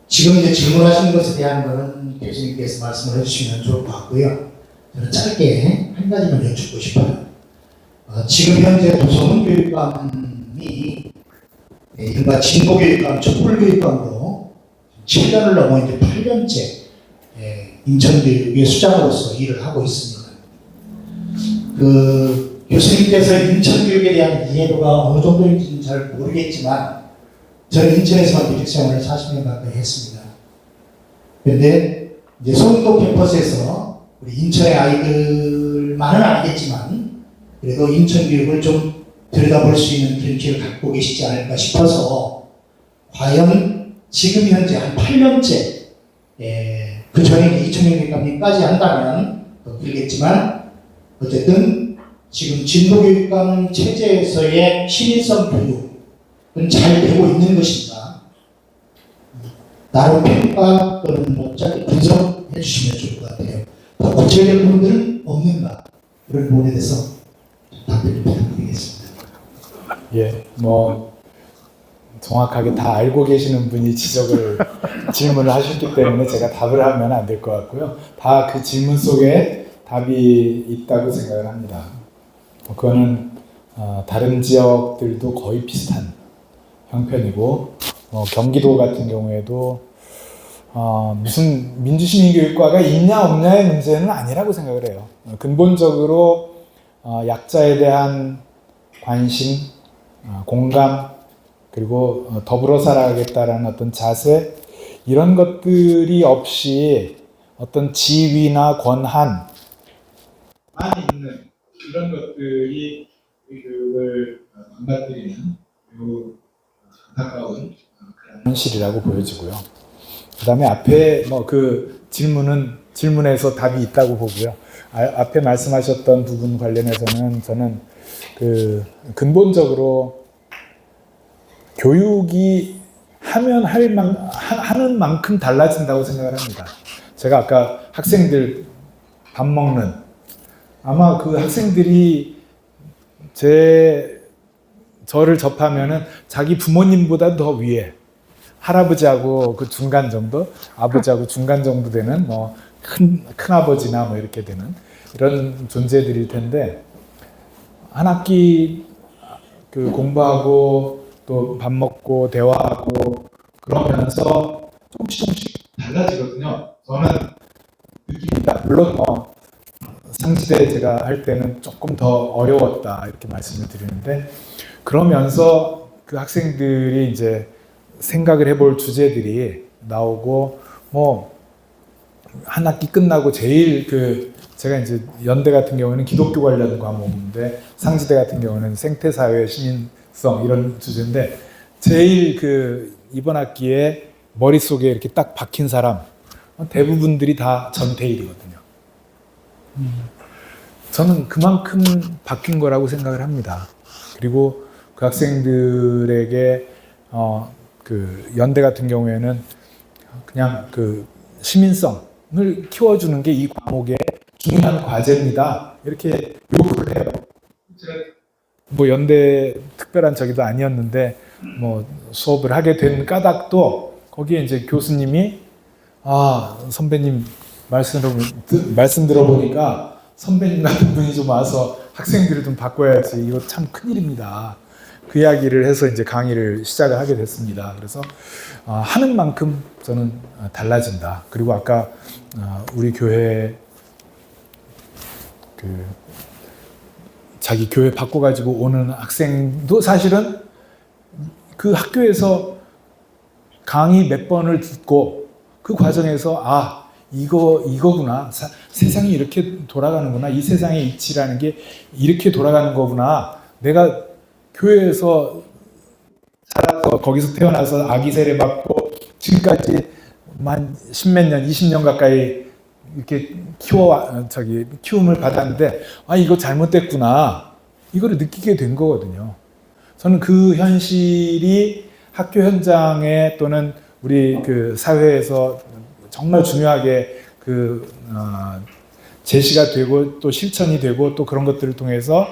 지금 이제 질문하신 것에 대한 거는 교수님께서 말씀을 해주시면 좋을 것 같고요. 저는 짧게 한 가지만 여쭙고 싶어요. 지금 현재 도서문 교육감이 이른바 진보교육감, 촛불교육감으로 7년을 넘어 이제 8년째 인천교육의 수장으로서 일을 하고 있습니다. 교수님께서 인천교육에 대한 이해도가 어느 정도인지는 잘 모르겠지만 저는 인천에서만 교육생활을 40년 가까이 했습니다. 그런데 이제 송도 캠퍼스에서 우리 인천의 아이들만은 아니겠지만 그래도 인천교육을 좀 들여다볼 수 있는 그런 기회를 갖고 계시지 않을까 싶어서 과연 지금 현재 한 8년째 그 전에 이청용 교육감님까지 한다면 더 길겠지만 어쨌든 지금 진보교육감 체제에서의 시민성 교육은 잘 되고 있는 것인가 나름 평가 또는 뭐 짧게 분석해 주시면 좋을 것 같아요. 더 구체적인 부분들은 없는가 이런 부분에 대해서 답변을 부탁드리겠습니다. 예, 뭐 정확하게 다 알고 계시는 분이 질문을 하셨기 때문에 제가 답을 하면 안 될 것 같고요. 다 그 질문 속에 답이 있다고 생각을 합니다. 그거는 다른 지역들도 거의 비슷한 형편이고 경기도 같은 경우에도 무슨 민주시민교육과가 있냐 없냐의 문제는 아니라고 생각을 해요. 근본적으로 약자에 대한 관심, 공감, 그리고 더불어 살아가겠다라는 어떤 자세, 이런 것들이 없이 어떤 지위나 권한, 많이 있는 이런 것들이 교육을 망가뜨리는 매우 안타까운 그런 현실이라고 보여지고요. 그다음에 앞에 뭐 그 질문에서 답이 있다고 보고요. 앞에 말씀하셨던 부분 관련해서는 저는 그 근본적으로 교육이 하는 만큼 달라진다고 생각을 합니다. 제가 아까 학생들 밥 먹는, 아마 그 학생들이 저를 접하면은 자기 부모님보다 더 위에, 할아버지하고 그 중간 정도, 아버지하고 중간 정도 되는 뭐 큰아버지나 뭐 이렇게 되는 이런 존재들일 텐데, 한 학기 그 공부하고 또 밥 먹고 대화하고 그러면서 조금씩 달라지거든요. 저는 느낍니다. 물론 상지대 제가 할 때는 조금 더 어려웠다 이렇게 말씀을 드리는데, 그러면서 그 학생들이 이제 생각을 해볼 주제들이 나오고, 뭐 한 학기 끝나고 제일 제가 이제 연대 같은 경우는 기독교 관련 과목인데, 상지대 같은 경우는 생태사회, 시민성 이런 주제인데, 제일 이번 학기에 머릿속에 이렇게 딱 박힌 사람 대부분들이 다 전태일이거든요. 저는 그만큼 바뀐 거라고 생각을 합니다. 그리고 그 학생들에게 그 연대 같은 경우에는 그냥 그 시민성을 키워주는 게 이 과목의 중요한 과제입니다. 이렇게 요구를 해요. 뭐 연대 특별한 저기도 아니었는데 뭐 수업을 하게 된 까닭도 거기에 이제 교수님이 선배님 말씀 들어보니까 선배님 같은 분이 좀 와서 학생들을 좀 바꿔야지, 이거 참 큰일입니다. 그 이야기를 해서 이제 강의를 시작을 하게 됐습니다. 그래서 하는 만큼 저는 달라진다. 그리고 아까 우리 교회 자기 교회 바꿔가지고 오는 학생도 사실은 그 학교에서 강의 몇 번을 듣고 그 과정에서 이거구나. 세상이 이렇게 돌아가는구나. 이 세상의 이치라는 게 이렇게 돌아가는 거구나. 내가 교회에서 살아서 거기서 태어나서 아기 세례 받고 지금까지 만 10몇 년, 20년 가까이 이렇게 키움을 받았는데 이거 잘못됐구나. 이거를 느끼게 된 거거든요. 저는 그 현실이 학교 현장에 또는 우리 그 사회에서 정말 중요하게 제시가 되고 또 실천이 되고 또 그런 것들을 통해서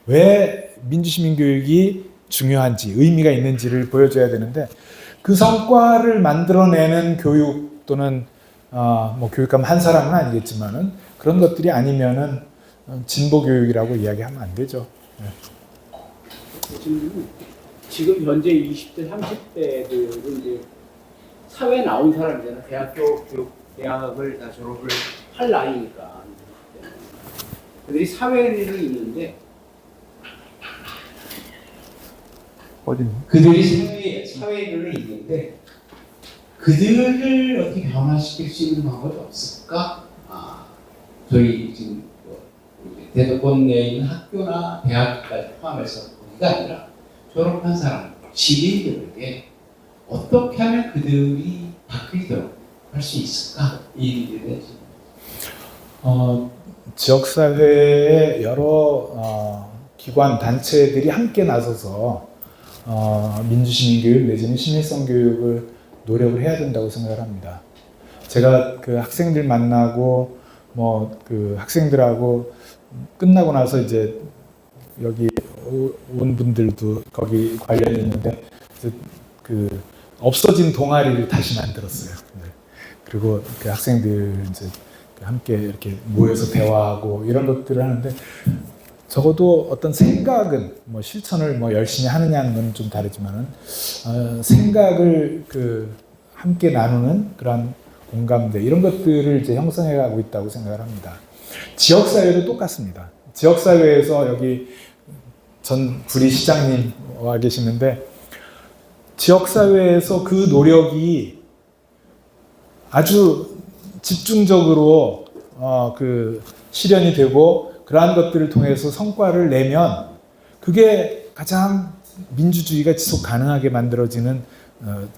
왜 민주시민교육이 중요한지, 의미가 있는지를 보여줘야 되는데, 그 성과를 만들어내는 교육 또는 뭐 교육감 한 사람은 아니겠지만은 그런 것들이 아니면은 진보 교육이라고 이야기하면 안 되죠. 네. 지금 현재 20대, 30대들은 이제 사회에 나온 사람이잖아요. 대학을 다 졸업을 할 나이니까. 그들이 사회를 있는데, 그들이 사회를 있는데, 그들을 어떻게 변화시킬 수 있는 방법이 없을까? 저희 지금 대도권 내에 있는 학교나 대학까지 포함해서 거기가 아니라 졸업한 사람, 시민들에게 어떻게 하면 그들이 바뀌도록 할 수 있을까? 이 일에 대해서. 지역사회의 여러 기관, 단체들이 함께 나서서 민주시민교육 내지는 시민성 교육을 노력을 해야 된다고 생각을 합니다. 제가 그 학생들 만나고 뭐 그 학생들하고 끝나고 나서 이제 여기 온 분들도 거기 관련이 있는데 그 없어진 동아리를 다시 만들었어요. 네. 그리고 그 학생들 이제 함께 이렇게 모여서 대화하고 이런 것들을 하는데, 적어도 어떤 생각은 뭐 실천을 뭐 열심히 하느냐는 건 좀 다르지만은 생각을 함께 나누는 그런 공감대, 이런 것들을 이제 형성해 가고 있다고 생각을 합니다. 지역 사회도 똑같습니다. 지역 사회에서 여기 전 구리 시장님 와 계시는데, 지역 사회에서 그 노력이 아주 집중적으로 실현이 되고 그러한 것들을 통해서 성과를 내면 그게 가장 민주주의가 지속 가능하게 만들어지는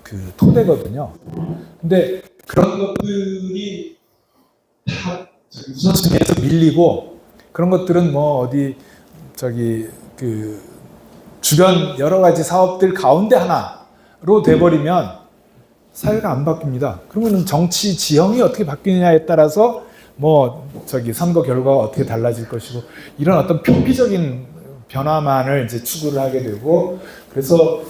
그 토대거든요. 근데 그런 것들이 다 우선순위에서 밀리고 그런 것들은 뭐 어디 저기 그 주변 여러 가지 사업들 가운데 하나로 돼버리면 사회가 안 바뀝니다. 그러면 정치 지형이 어떻게 바뀌느냐에 따라서 뭐 저기 선거 결과가 어떻게 달라질 것이고 이런 어떤 표피적인 변화만을 이제 추구를 하게 되고 그래서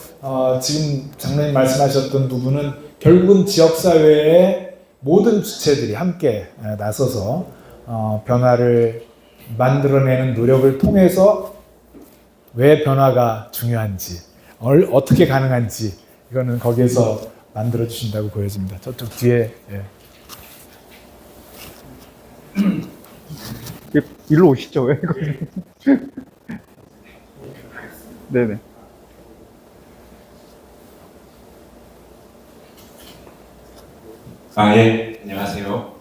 지금 장로님 말씀하셨던 부분은 결국은 지역사회의 모든 주체들이 함께 나서서 변화를 만들어내는 노력을 통해서 왜 변화가 중요한지 어떻게 가능한지 이거는 거기에서 만들어 주신다고 보여집니다. 저쪽 뒤에 일로 오시죠. 왜? 네네. 예, 안녕하세요.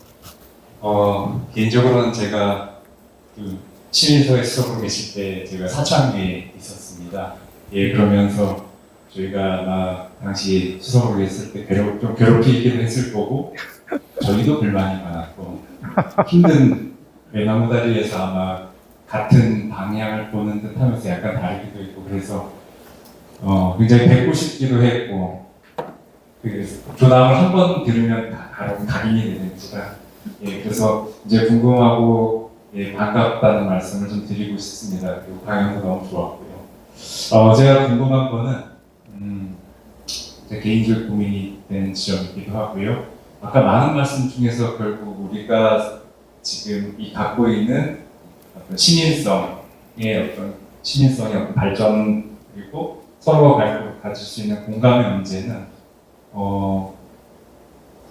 개인적으로는 제가 그 시민사회 수석으로 계실 때 제가 사창에 있었습니다. 예, 그러면서 저희가 아마 당시 수석으로 계실 때 좀 괴롭히기도 했을 거고, 저희도 불만이 많았고, 힘든 외나무다리에서 아마 같은 방향을 보는 듯 하면서 약간 다르기도 했고, 그래서 굉장히 뵙고 싶기도 했고, 그 조남을 한 번 들으면 각인이 되는지라, 예, 그래서 이제 궁금하고 예, 반갑다는 말씀을 좀 드리고 싶습니다. 그리고 강연도 너무 좋았고요. 제가 궁금한 거는 제 개인적 고민이 되는 지점이기도 하고요. 아까 많은 말씀 중에서 결국 우리가 지금 갖고 있는 어떤 시민성의 어떤 발전 그리고 서로가 가질 수 있는 공감의 문제는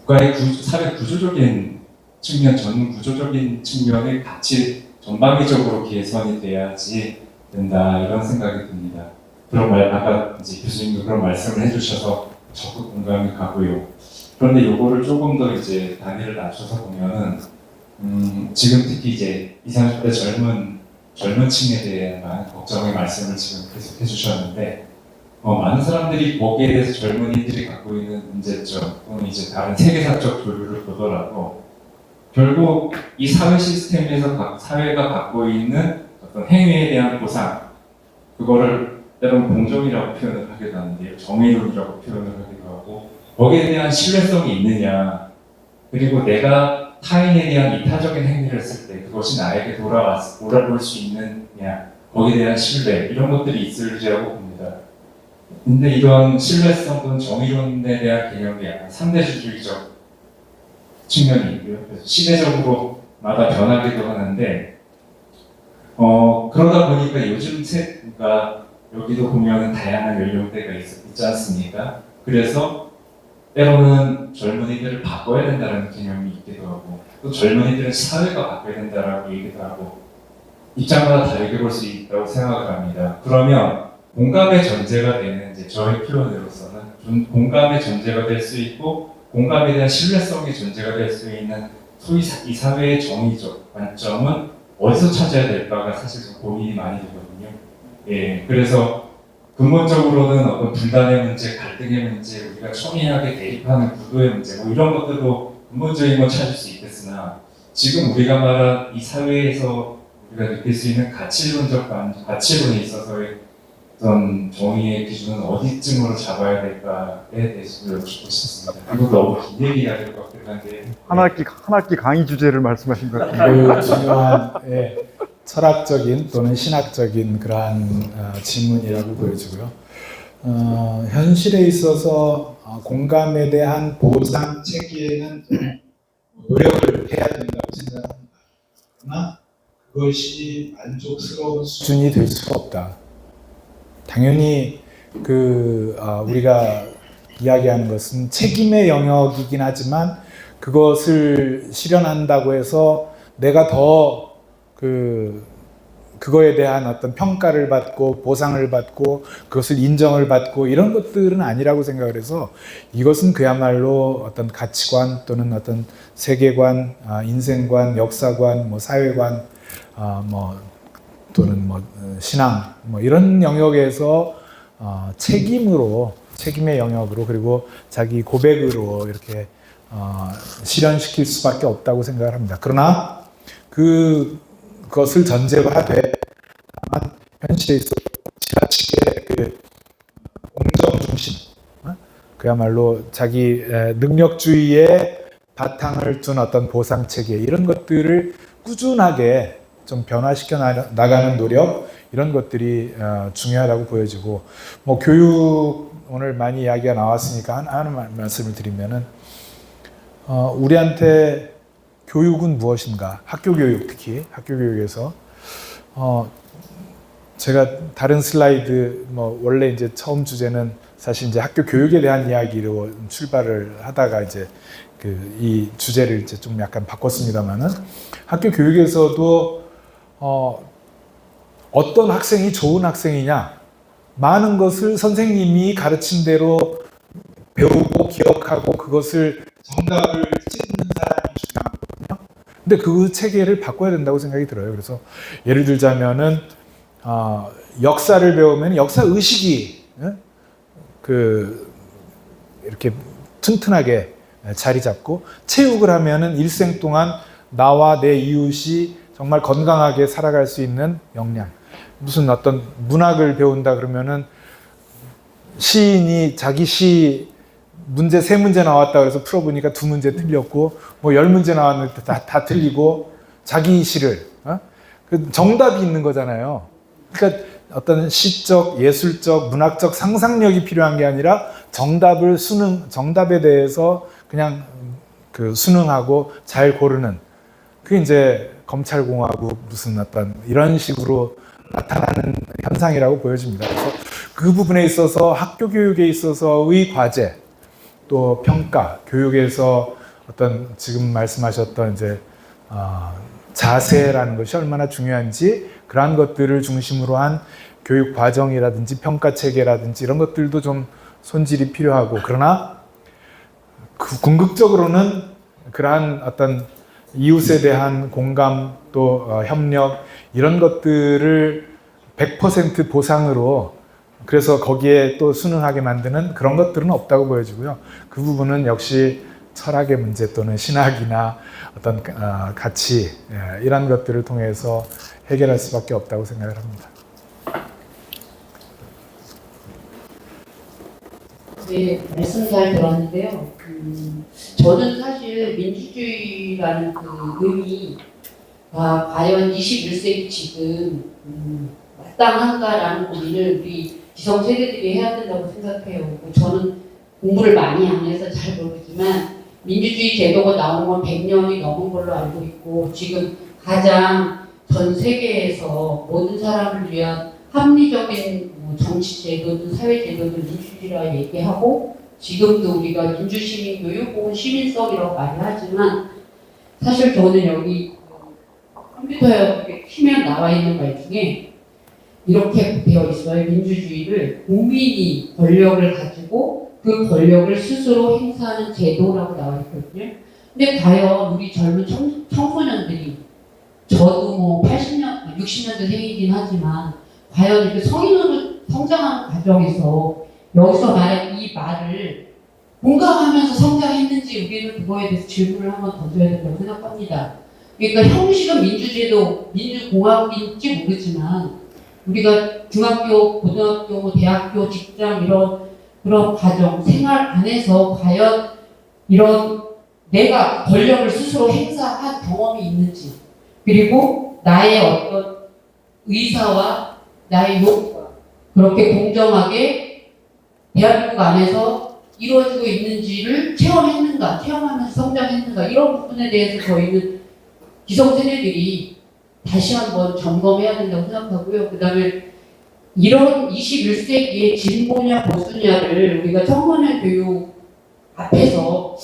국가의 사회 구조적인 측면, 전 구조적인 측면의 같이 전방위적으로 개선이 돼야지 된다 이런 생각이 듭니다. 그런 아까 이제 교수님도 그런 말씀을 해주셔서 적극 공감이 가고요. 그런데 요거를 조금 더 이제 단위를 낮춰서 보면은 지금 특히 이제 20, 30대 젊은 층에 대한 많은 걱정의 말씀을 지금 계속 해주셨는데 많은 사람들이 거기에 대해서 젊은이들이 갖고 있는 문제점 또는 이제 다른 세계사적 교류를 보더라도 결국 이 사회 시스템에서 사회가 갖고 있는 어떤 행위에 대한 보상 그거를 때로는 공정이라고 표현을 하기도 하는데요. 정의론이라고 표현을 하기도 하고 거기에 대한 신뢰성이 있느냐 그리고 내가 타인에 대한 이타적인 행위를 했을 때 그것이 나에게 돌아올 수 있느냐 거기에 대한 신뢰 이런 것들이 있을지라고 봅니다. 근데 이런 신뢰성 또는 정의론에 대한 개념이 약간 상대주의적 측면이 있고요. 그래서 시대적으로마다 변하기도 하는데 그러다 보니까 요즘 그러니까 여기도 보면 다양한 연령대가 있지 않습니까? 그래서 때로는 젊은이들을 바꿔야 된다는 개념이 있기도 하고 또 젊은이들은 사회가 바꿔야 된다라고 얘기도 하고 입장마다 다르게 볼 수 있다고 생각을 합니다. 그러면 공감의 전제가 되는 이제 저의 표현으로서는 공감의 전제가 될 수 있고 공감에 대한 신뢰성의 전제가 될 수 있는 소위 이 사회의 정의적 관점은 어디서 찾아야 될까가 사실 좀 고민이 많이 되거든요. 예, 그래서 근본적으로는 어떤 분단의 문제, 갈등의 문제, 우리가 첨예하게 대립하는 구도의 문제, 뭐 이런 것들도 근본적인 건 찾을 수 있겠으나 지금 우리가 말한 이 사회에서 우리가 느낄 수 있는 가치론에 있어서의 어떤 정의의 기준은 어디쯤으로 잡아야 될까에 대해서 여쭙고 싶습니다. 그리고 너무 긴 얘기가 될 것 같긴 한데 한 학기 강의 주제를 말씀하신 것 같은데 중요한 철학적인 또는 신학적인 그러한 질문이라고 보여지고요. 현실에 있어서 공감에 대한 보상 체계는 노력을 해야 된다고 생각합니다. 그러나 그것이 만족스러운 수준이 될 수가 없다. 당연히 우리가 이야기하는 것은 책임의 영역이긴 하지만 그것을 실현한다고 해서 내가 더 그거에 대한 어떤 평가를 받고 보상을 받고 그것을 인정을 받고 이런 것들은 아니라고 생각을 해서 이것은 그야말로 어떤 가치관 또는 어떤 세계관, 인생관, 역사관, 뭐 사회관 뭐 또는 뭐 신앙 뭐 이런 영역에서 책임의 영역으로 그리고 자기 고백으로 이렇게 실현시킬 수밖에 없다고 생각을 합니다. 그러나 그것을 전제로 하되 다만 현실에 있어 지나치게 그 공정 중심, 그야말로 자기 능력주의에 바탕을 둔 어떤 보상 체계 이런 것들을 꾸준하게 좀 변화시켜 나가는 노력 이런 것들이 중요하다고 보여지고 뭐 교육 오늘 많이 이야기가 나왔으니까 하나는 말씀을 드리면은 우리한테 교육은 무엇인가? 학교 교육 특히 학교 교육에서 제가 다른 슬라이드 뭐 원래 이제 처음 주제는 사실 이제 학교 교육에 대한 이야기로 출발을 하다가 이제 이 주제를 이제 좀 약간 바꿨습니다만은 학교 교육에서도 어떤 학생이 좋은 학생이냐 많은 것을 선생님이 가르친 대로 배우고 기억하고 그것을 정답을 찢는 사람이 중요하거든요. 근데 그 체계를 바꿔야 된다고 생각이 들어요. 그래서 예를 들자면은 역사를 배우면 역사 의식이 이렇게 튼튼하게 자리 잡고 체육을 하면은 일생 동안 나와 내 이웃이 정말 건강하게 살아갈 수 있는 역량. 무슨 어떤 문학을 배운다 그러면은 시인이 자기 시 문제 3문제 나왔다 그래서 풀어보니까 2문제 틀렸고 뭐 10문제 나왔는데 다 틀리고 자기 시를 그 정답이 있는 거잖아요. 그러니까 어떤 시적, 예술적, 문학적 상상력이 필요한 게 아니라 정답에 대해서 그냥 수능하고 잘 고르는 그게 이제 검찰공화국 무슨 어떤 이런 식으로 나타나는 현상이라고 보여집니다. 그래서 그 부분에 있어서 학교 교육에 있어서의 과제 또 평가, 교육에서 어떤 지금 말씀하셨던 이제 자세라는 것이 얼마나 중요한지 그러한 것들을 중심으로 한 교육 과정이라든지 평가 체계라든지 이런 것들도 좀 손질이 필요하고 그러나 궁극적으로는 그러한 어떤 이웃에 대한 공감 또 협력 이런 것들을 100% 보상으로 그래서 거기에 또 순응하게 만드는 그런 것들은 없다고 보여지고요. 그 부분은 역시 철학의 문제 또는 신학이나 어떤 가치 이런 것들을 통해서 해결할 수밖에 없다고 생각을 합니다. 네, 말씀 잘 들었는데요. 저는 사실 민주주의라는 그 의미가 과연 21세기 지금 마땅한가라는 고민을 우리 기성세대들이 해야 된다고 생각해요. 저는 공부를 많이 안 해서 잘 모르지만 민주주의 제도가 나온 건 100년이 넘은 걸로 알고 있고 지금 가장 전 세계에서 모든 사람을 위한 합리적인 정치 제도든 사회 제도든 민주주의라 얘기하고 지금도 우리가 민주시민교육 혹은 시민성이라고 말을 하지만 사실 저는 여기 컴퓨터에 키면 나와 있는 말 중에 이렇게 되어 있어요. 민주주의를 국민이 권력을 가지고 그 권력을 스스로 행사하는 제도라고 나와 있거든요. 근데 과연 우리 젊은 청소년들이 저도 뭐 80년, 60년대 생이긴 하지만 과연 이렇게 성인으로 성장하는 과정에서 여기서 말한 이 말을 공감하면서 성장했는지 우리는 그거에 대해서 질문을 한번 던져야 된다고 생각합니다. 그러니까 형식은 민주제도, 민주공화국인지 모르지만 우리가 중학교, 고등학교, 대학교, 직장 그런 과정, 생활 안에서 과연 이런 내가 권력을 스스로 행사한 경험이 있는지 그리고 나의 어떤 의사와 나의 욕구가 그렇게 공정하게 대한민국 안에서 이루어지고 있는지를 체험하면서 성장했는가 이런 부분에 대해서 저희는 기성세대들이 다시 한번 점검해야 된다고 생각하고요. 그 다음에 이런 21세기의 진보냐 보수냐를 우리가 청소년 교육 앞에서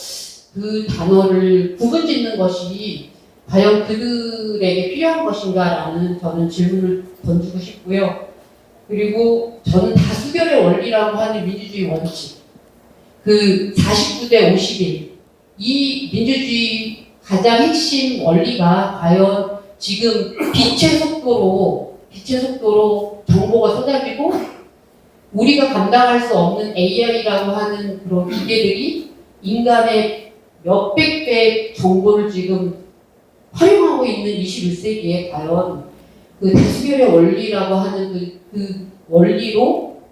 그 단어를 구분짓는 것이 과연 그들에게 필요한 것인가라는 저는 질문을 던지고 싶고요. 그리고 저는 다수결의 원리라고 하는 민주주의 원칙, 그 49대 51, 이 민주주의 가장 핵심 원리가 과연 지금 빛의 속도로 정보가 쏟아지고 우리가 감당할 수 없는 AI라고 하는 그런 기계들이 인간의 몇백 배 정보를 지금 활용하고 있는 21세기에 과연 그 다수결의 원리라고 하는 그 원리로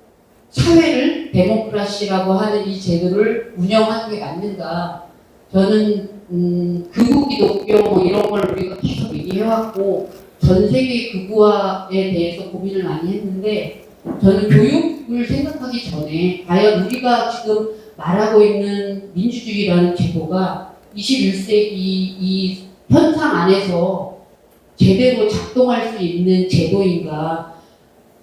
사회를 데모크라시라고 하는 이 제도를 운영하는 게 맞는가? 저는 극우 기독교 뭐 이런 걸 우리가 계속 얘기해왔고 전 세계 극우화에 대해서 고민을 많이 했는데 저는 교육을 생각하기 전에 과연 우리가 지금 말하고 있는 민주주의라는 제도가 21세기 이 현상 안에서 제대로 작동할 수 있는 제도인가?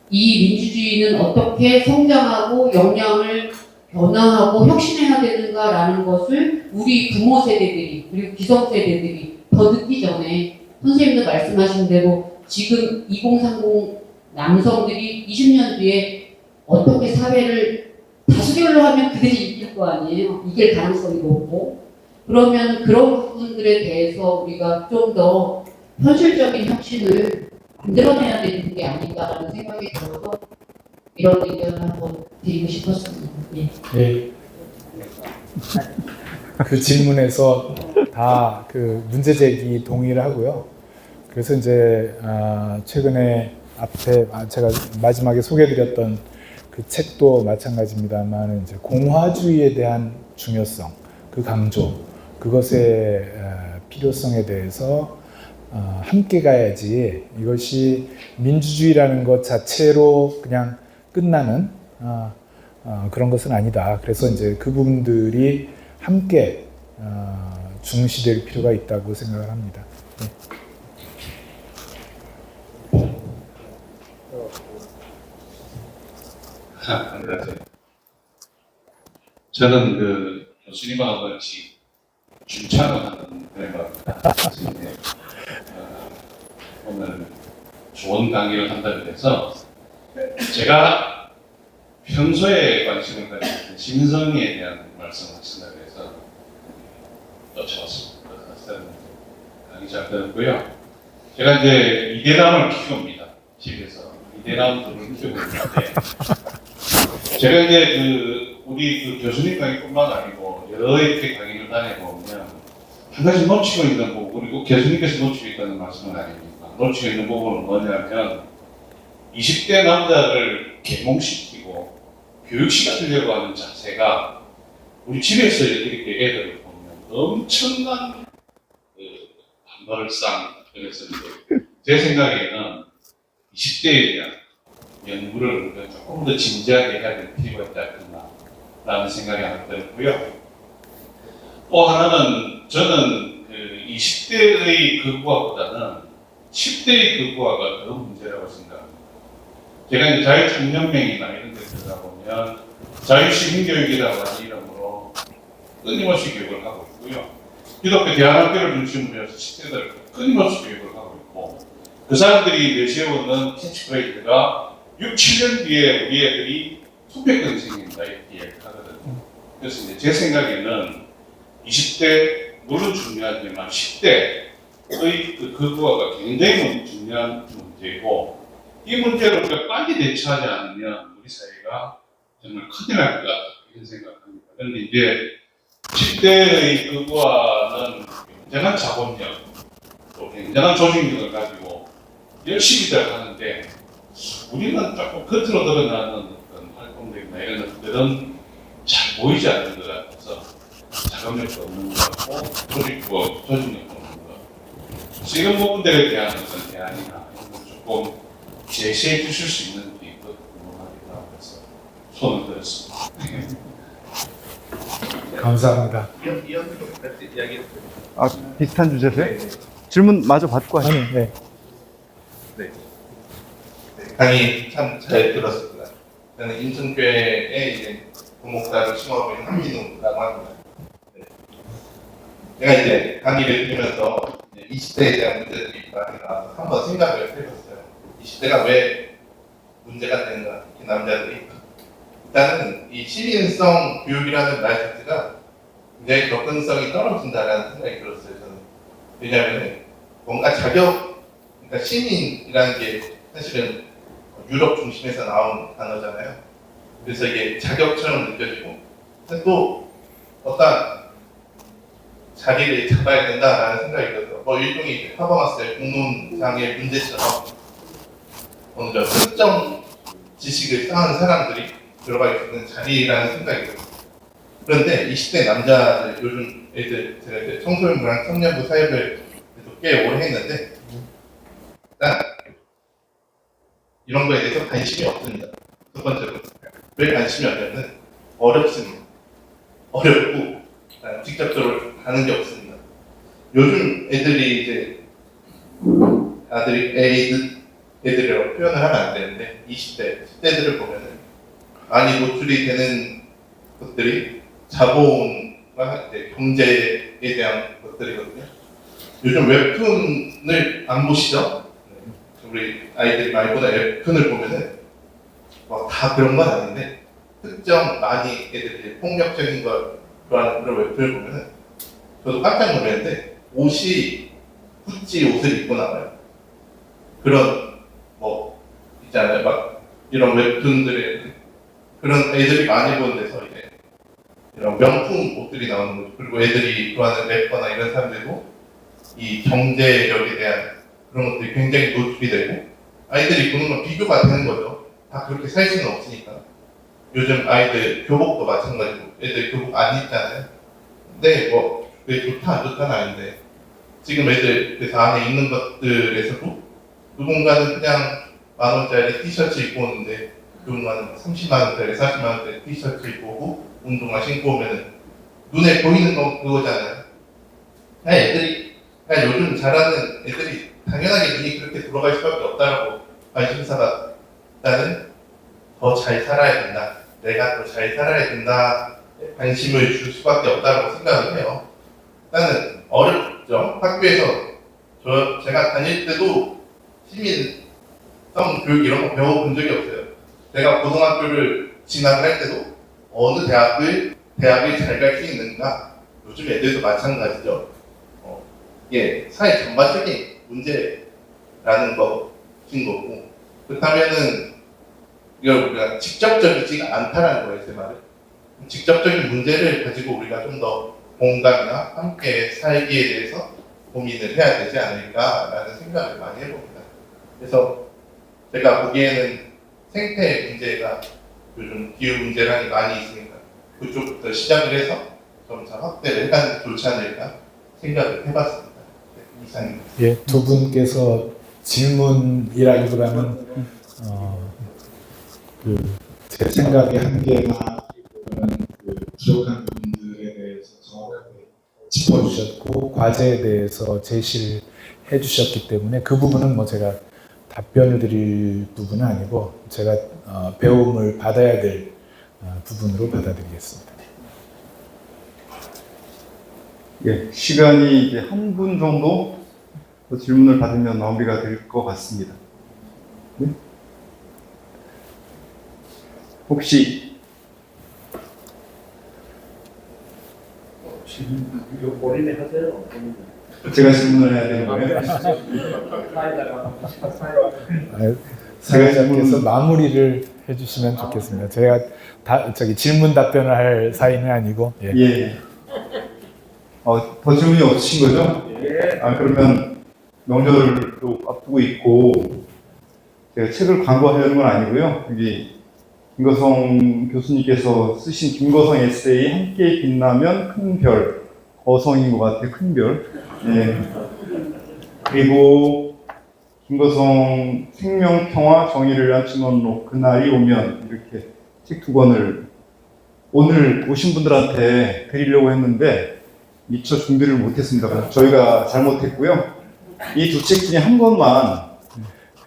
이 민주주의는 어떻게 성장하고 역량을 변화하고 혁신해야 되는가라는 것을 우리 부모 세대들이 그리고 기성세대들이 더 늦기 전에 선생님도 말씀하신 대로 지금 2030 남성들이 20년 뒤에 어떻게 사회를 다수결로 하면 그들이 이길 거 아니에요. 이길 가능성이 높고 그러면 그런 부분들에 대해서 우리가 좀 더 현실적인 혁신을 만들어내야 되는 게 아닌가라는 생각이 들어서 이런 의견을 한번 드리고 싶었습니다. 예. 네. 그 질문에서 다 그 문제 제기 동의를 하고요. 그래서 이제 최근에 앞에 제가 마지막에 소개드렸던 그 책도 마찬가지입니다만 이제 공화주의에 대한 중요성, 그 강조, 그것의 필요성에 대해서 함께 가야지 이것이 민주주의라는 것 자체로 그냥 끝나는 그런 것은 아니다. 그래서 이제 그 부분들이 함께 중시될 필요가 있다고 생각을 합니다. 네. 안녕하세요. 저는 그 교수님하고 같이 중창을 하는 멤버입니다. 오늘 좋은 강의를 한다고 해서 제가 평소에 관심을 가지고 있는 신성에 대한 말씀을 하신다고 해서 쫓아왔습니다. 강의 잘 들었고요. 제가 이제 이대남을 키웁니다. 집에서 이대남들을 키우고 있는데 제가 이제 우리 교수님 강의뿐만 아니고 여러 이렇게 강의를 다녀보면 한 가지 놓치고 있는 부분, 그리고 교수님께서 놓치고 있다는 말씀은 아닙니까? 놓치고 있는 부분은 뭐냐면 20대 남자를 계몽시키고 교육시키려고 하는 자세가 우리 집에서 이렇게 애들을 보면 엄청난 반발을 쌓습니다. 그래서 제 생각에는 20대에 대한 연구를 우리가 조금 더 진지하게 해야 될 필요가 있지 않겠나라는 생각이 하나 들었고요. 또 하나는 저는 20대의 극우화보다는 10대의 극우화가 더 문제라고 생각합니다. 제가 이제 자유청년맹이나 이런 데 들어가보면 자유시민교육이라고 하는 이름으로 끊임없이 교육을 하고 있고요. 기독교 대안학교를 중심으로 해서 10대들 끊임없이 교육을 하고 있고 그 사람들이 내세우는 캐치프레이즈가 6, 7년 뒤에 우리 애들이 투표권이 생긴다 이렇게 하거든요. 그래서 이제 제 생각에는 20대 물론 중요하지만 10대의 그 극우화가 굉장히 중요한 문제고 이 문제를 우리가 빨리 대처하지 않으면 우리 사회가 정말 큰일 날 것 같다 이런 생각합니다. 그런데 이제 10대의 극우화는 굉장한 자본력 또 굉장한 조직력을 가지고 열심히들 하는데 우리는 조금 겉으로 드러나는 어떤 활동들이나 이런 것들은 잘 보이지 않는 것 같아서 자금력도 없는 것 같고 조직력도 없는 것 같고 지금 부분들에 대한 어떤 대안이나 이런 걸 조금 제시해 주실 수 있는지 궁금하기도 하고 해서 손을 들었습니다. 감사합니다. 비슷한 주제세요? 질문 마저 받고 하시죠. 네. 네. 강의 참 잘 들었습니다. 저는 인천교회에 이제 부목사를 심어하고 있는 한민우라고 합니다. 네. 제가 이제 강의를 들으면서 20대에 대한 문제들이 많이 나와서 한번 생각을 해봤어요. 20대가 왜 문제가 되는가, 특히 남자들이. 일단은 이 시민성 교육이라는 말 자체가 굉장히 접근성이 떨어진다는 생각이 들었어요. 저는. 왜냐하면 뭔가 자격 그러니까 시민이라는 게 사실은 유럽 중심에서 나온 단어잖아요. 그래서 이게 자격처럼 느껴지고 또 어떤 자리를 잡아야 된다라는 생각이 들어서 뭐 일종의 하버마스의 공론상의 문제처럼 어느 정도 특정 지식을 쌓은 사람들이 들어가 있는 자리라는 생각이 들어요. 그런데 20대 남자들, 요즘 애들, 제가 이제 청소년부랑 청년부 사역을 꽤 오래 했는데 일단 이런 거에 대해서 관심이 없습니다. 첫 번째로 왜 관심이 없냐면 어렵습니다. 어렵고 직접적으로 가는 게 없습니다. 요즘 애들이 이제 애들이라고 표현을 하면 안 되는데 20대, 10대들을 보면은 많이 노출이 되는 것들이 자본과 이제 경제에 대한 것들이거든요. 요즘 웹툰을 안 보시죠? 우리 아이들이 많이 보는 웹툰을 보면은 다 그런 건 아닌데 특정 많이 애들이 폭력적인 걸 좋아하는 그런 웹툰을 보면은 저도 깜짝 놀랐는데 옷이 구찌 옷을 입고 나와요. 그런 뭐 있잖아요. 막 이런 웹툰들에 그런 애들이 많이 보는 데서 이제 이런 명품 옷들이 나오는 거죠. 그리고 애들이 좋아하는 래퍼나 이런 사람들도 이 경제력에 대한 그런 것들이 굉장히 노출이 되고 아이들이 보는 건 비교가 되는 거죠. 다 그렇게 살 수는 없으니까. 요즘 아이들 교복도 마찬가지고 애들 교복 안 입잖아요. 근데 뭐 그게 좋다 안 좋다는 아닌데 지금 애들 그래서 안에 입는 것들에서도 누군가는 그냥 10,000원짜리 티셔츠 입고 오는데 누군가는 30만원짜리, 40만원짜리 티셔츠 입고 오고 운동화 신고 오면은 눈에 보이는 건 그거잖아요. 그냥 애들이 그냥 요즘 잘하는 애들이 당연하게 눈이 그렇게 들어갈 수밖에 없다라고 관심사가 일단은 더 잘 살아야 된다. 내가 더 잘 살아야 된다. 관심을 줄 수밖에 없다라고 생각을 해요. 일단은 어렵죠. 학교에서 제가 다닐 때도 시민성 교육 이런 거 배워본 적이 없어요. 제가 고등학교를 진학을 할 때도 어느 대학을 잘 갈 수 있는가 요즘 애들도 마찬가지죠. 이게 사회 전반적인 문제라는 것인 거고 그렇다면은 이걸 우리가 직접적이지가 않다라는 거예요. 제 말은 직접적인 문제를 가지고 우리가 좀 더 공감이나 함께 살기에 대해서 고민을 해야 되지 않을까라는 생각을 많이 해봅니다. 그래서 제가 보기에는 생태 문제가 요즘 기후 문제랑이 많이 있으니까 그쪽부터 시작을 해서 점차 확대를 해가는 게 좋지 않을까 생각을 해봤습니다. 네, 이상입니다. 예, 두 분께서 질문이라기보다는 제 생각의 한계나 부족한 부분들에 대해서 정확하게 짚어주셨고 과제에 대해서 제시를 해주셨기 때문에 그 부분은 뭐 제가 답변을 드릴 부분은 아니고 제가 배움을 받아야 될 부분으로 받아들이겠습니다. 예, 시간이 이제 한 분 정도 질문을 받으면 마무리가 될 것 같습니다. 네? 혹시 본인이 하세요. 제가 질문을 해야 되는 거예요? 사회자께서 마무리를 해주시면 좋겠습니다. 제가 질문 답변을 할 사이는 아니고. 예. 예. 더 질문이 없으신 거죠? 예. 그러면 명절도 앞두고 있고 제가 책을 광고하려는 건 아니고요. 여기 김거성 교수님께서 쓰신 김거성 에세이 함께 빛나면 큰 별, 거성인 것 같아요. 큰 별. 예. 그리고 김거성 생명평화 정의를 위한 증언록 그날이 오면 이렇게 책 두 권을 오늘 오신 분들한테 드리려고 했는데 미처 준비를 못했습니다. 저희가 잘못했고요. 이 두 책 중에 한 권만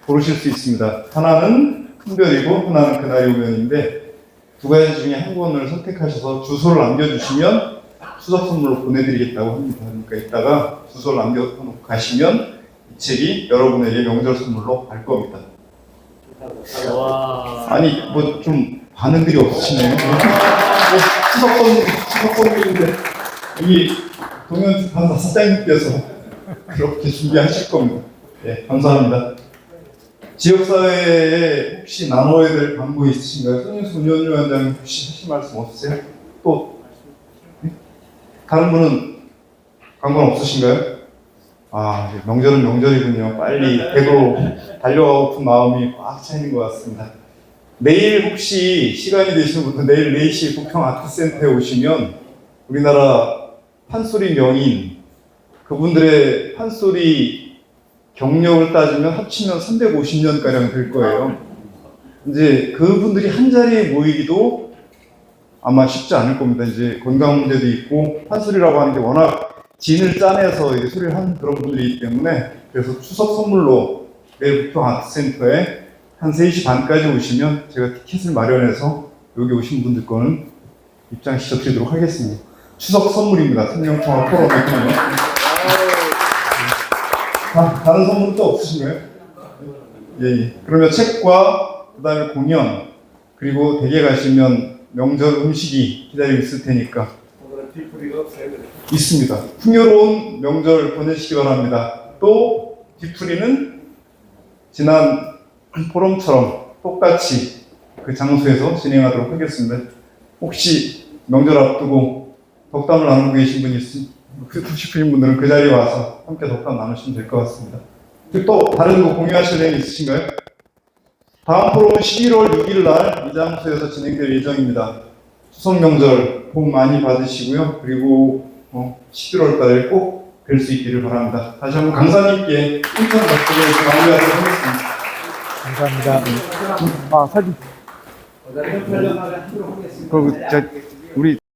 고르실 수 있습니다. 하나는 큰별이고 하나는 그날이 오면인데 두 가지 중에 한 권을 선택하셔서 주소를 남겨주시면 수석 선물로 보내드리겠다고 합니다. 그러니까 이따가 주소를 남겨놓고 가시면 이 책이 여러분에게 명절 선물로 갈 겁니다. 아니 뭐 좀 반응들이 없으시네요. 수석 선물인데 이 동현주 판사 사장님께서 그렇게 준비하실 겁니다. 네, 감사합니다. 지역사회에 혹시 나눠야 될 광고 있으신가요? 손윤수 운전위원장 혹시 하실 말씀 없으세요? 또 다른 분은 광고는 없으신가요? 아, 명절은 명절이군요. 빨리 배도 달려가고픈 마음이 꽉 차 있는 것 같습니다. 내일 혹시 시간이 되시는 분들 내일 4시에 부평 아트센터에 오시면 우리나라 판소리 명인 그분들의 판소리 경력을 따지면 합치면 350년가량 될 거예요. 이제 그분들이 한 자리에 모이기도 아마 쉽지 않을 겁니다. 이제 건강 문제도 있고 판소리라고 하는 게 워낙 진을 짜내서 이제 소리를 하는 그런 분들이기 때문에 그래서 추석 선물로 내일 부평 아트센터에 한 3시 반까지 오시면 제가 티켓을 마련해서 여기 오신 분들 거는 입장시켜드리도록 하겠습니다. 추석 선물입니다. 생명통합 포럼에 있거든요. 다른 선물은 또 없으신가요? 예. 그러면 책과 그 다음에 공연 그리고 댁에 가시면 명절 음식이 기다리고 있을 테니까 있습니다. 풍요로운 명절 보내시기 바랍니다. 또 뒤풀이는 지난 포럼처럼 똑같이 그 장소에서 진행하도록 하겠습니다. 혹시 명절 앞두고 덕담을 나누고 계신 분이 듣고 싶으신 분들은 그 자리에 와서 함께 덕담 나누시면 될 것 같습니다. 그리고 또 다른 거 공유하실 내용 있으신가요? 다음 포럼은 11월 6일 날 이 장소에서 진행될 예정입니다. 추석 명절 복 많이 받으시고요. 그리고 11월 달에 꼭 뵐 수 있기를 바랍니다. 다시 한번 강사님께 인천 박수를 마무리하도록 하겠습니다. 감사합니다. 아, 사진. 우리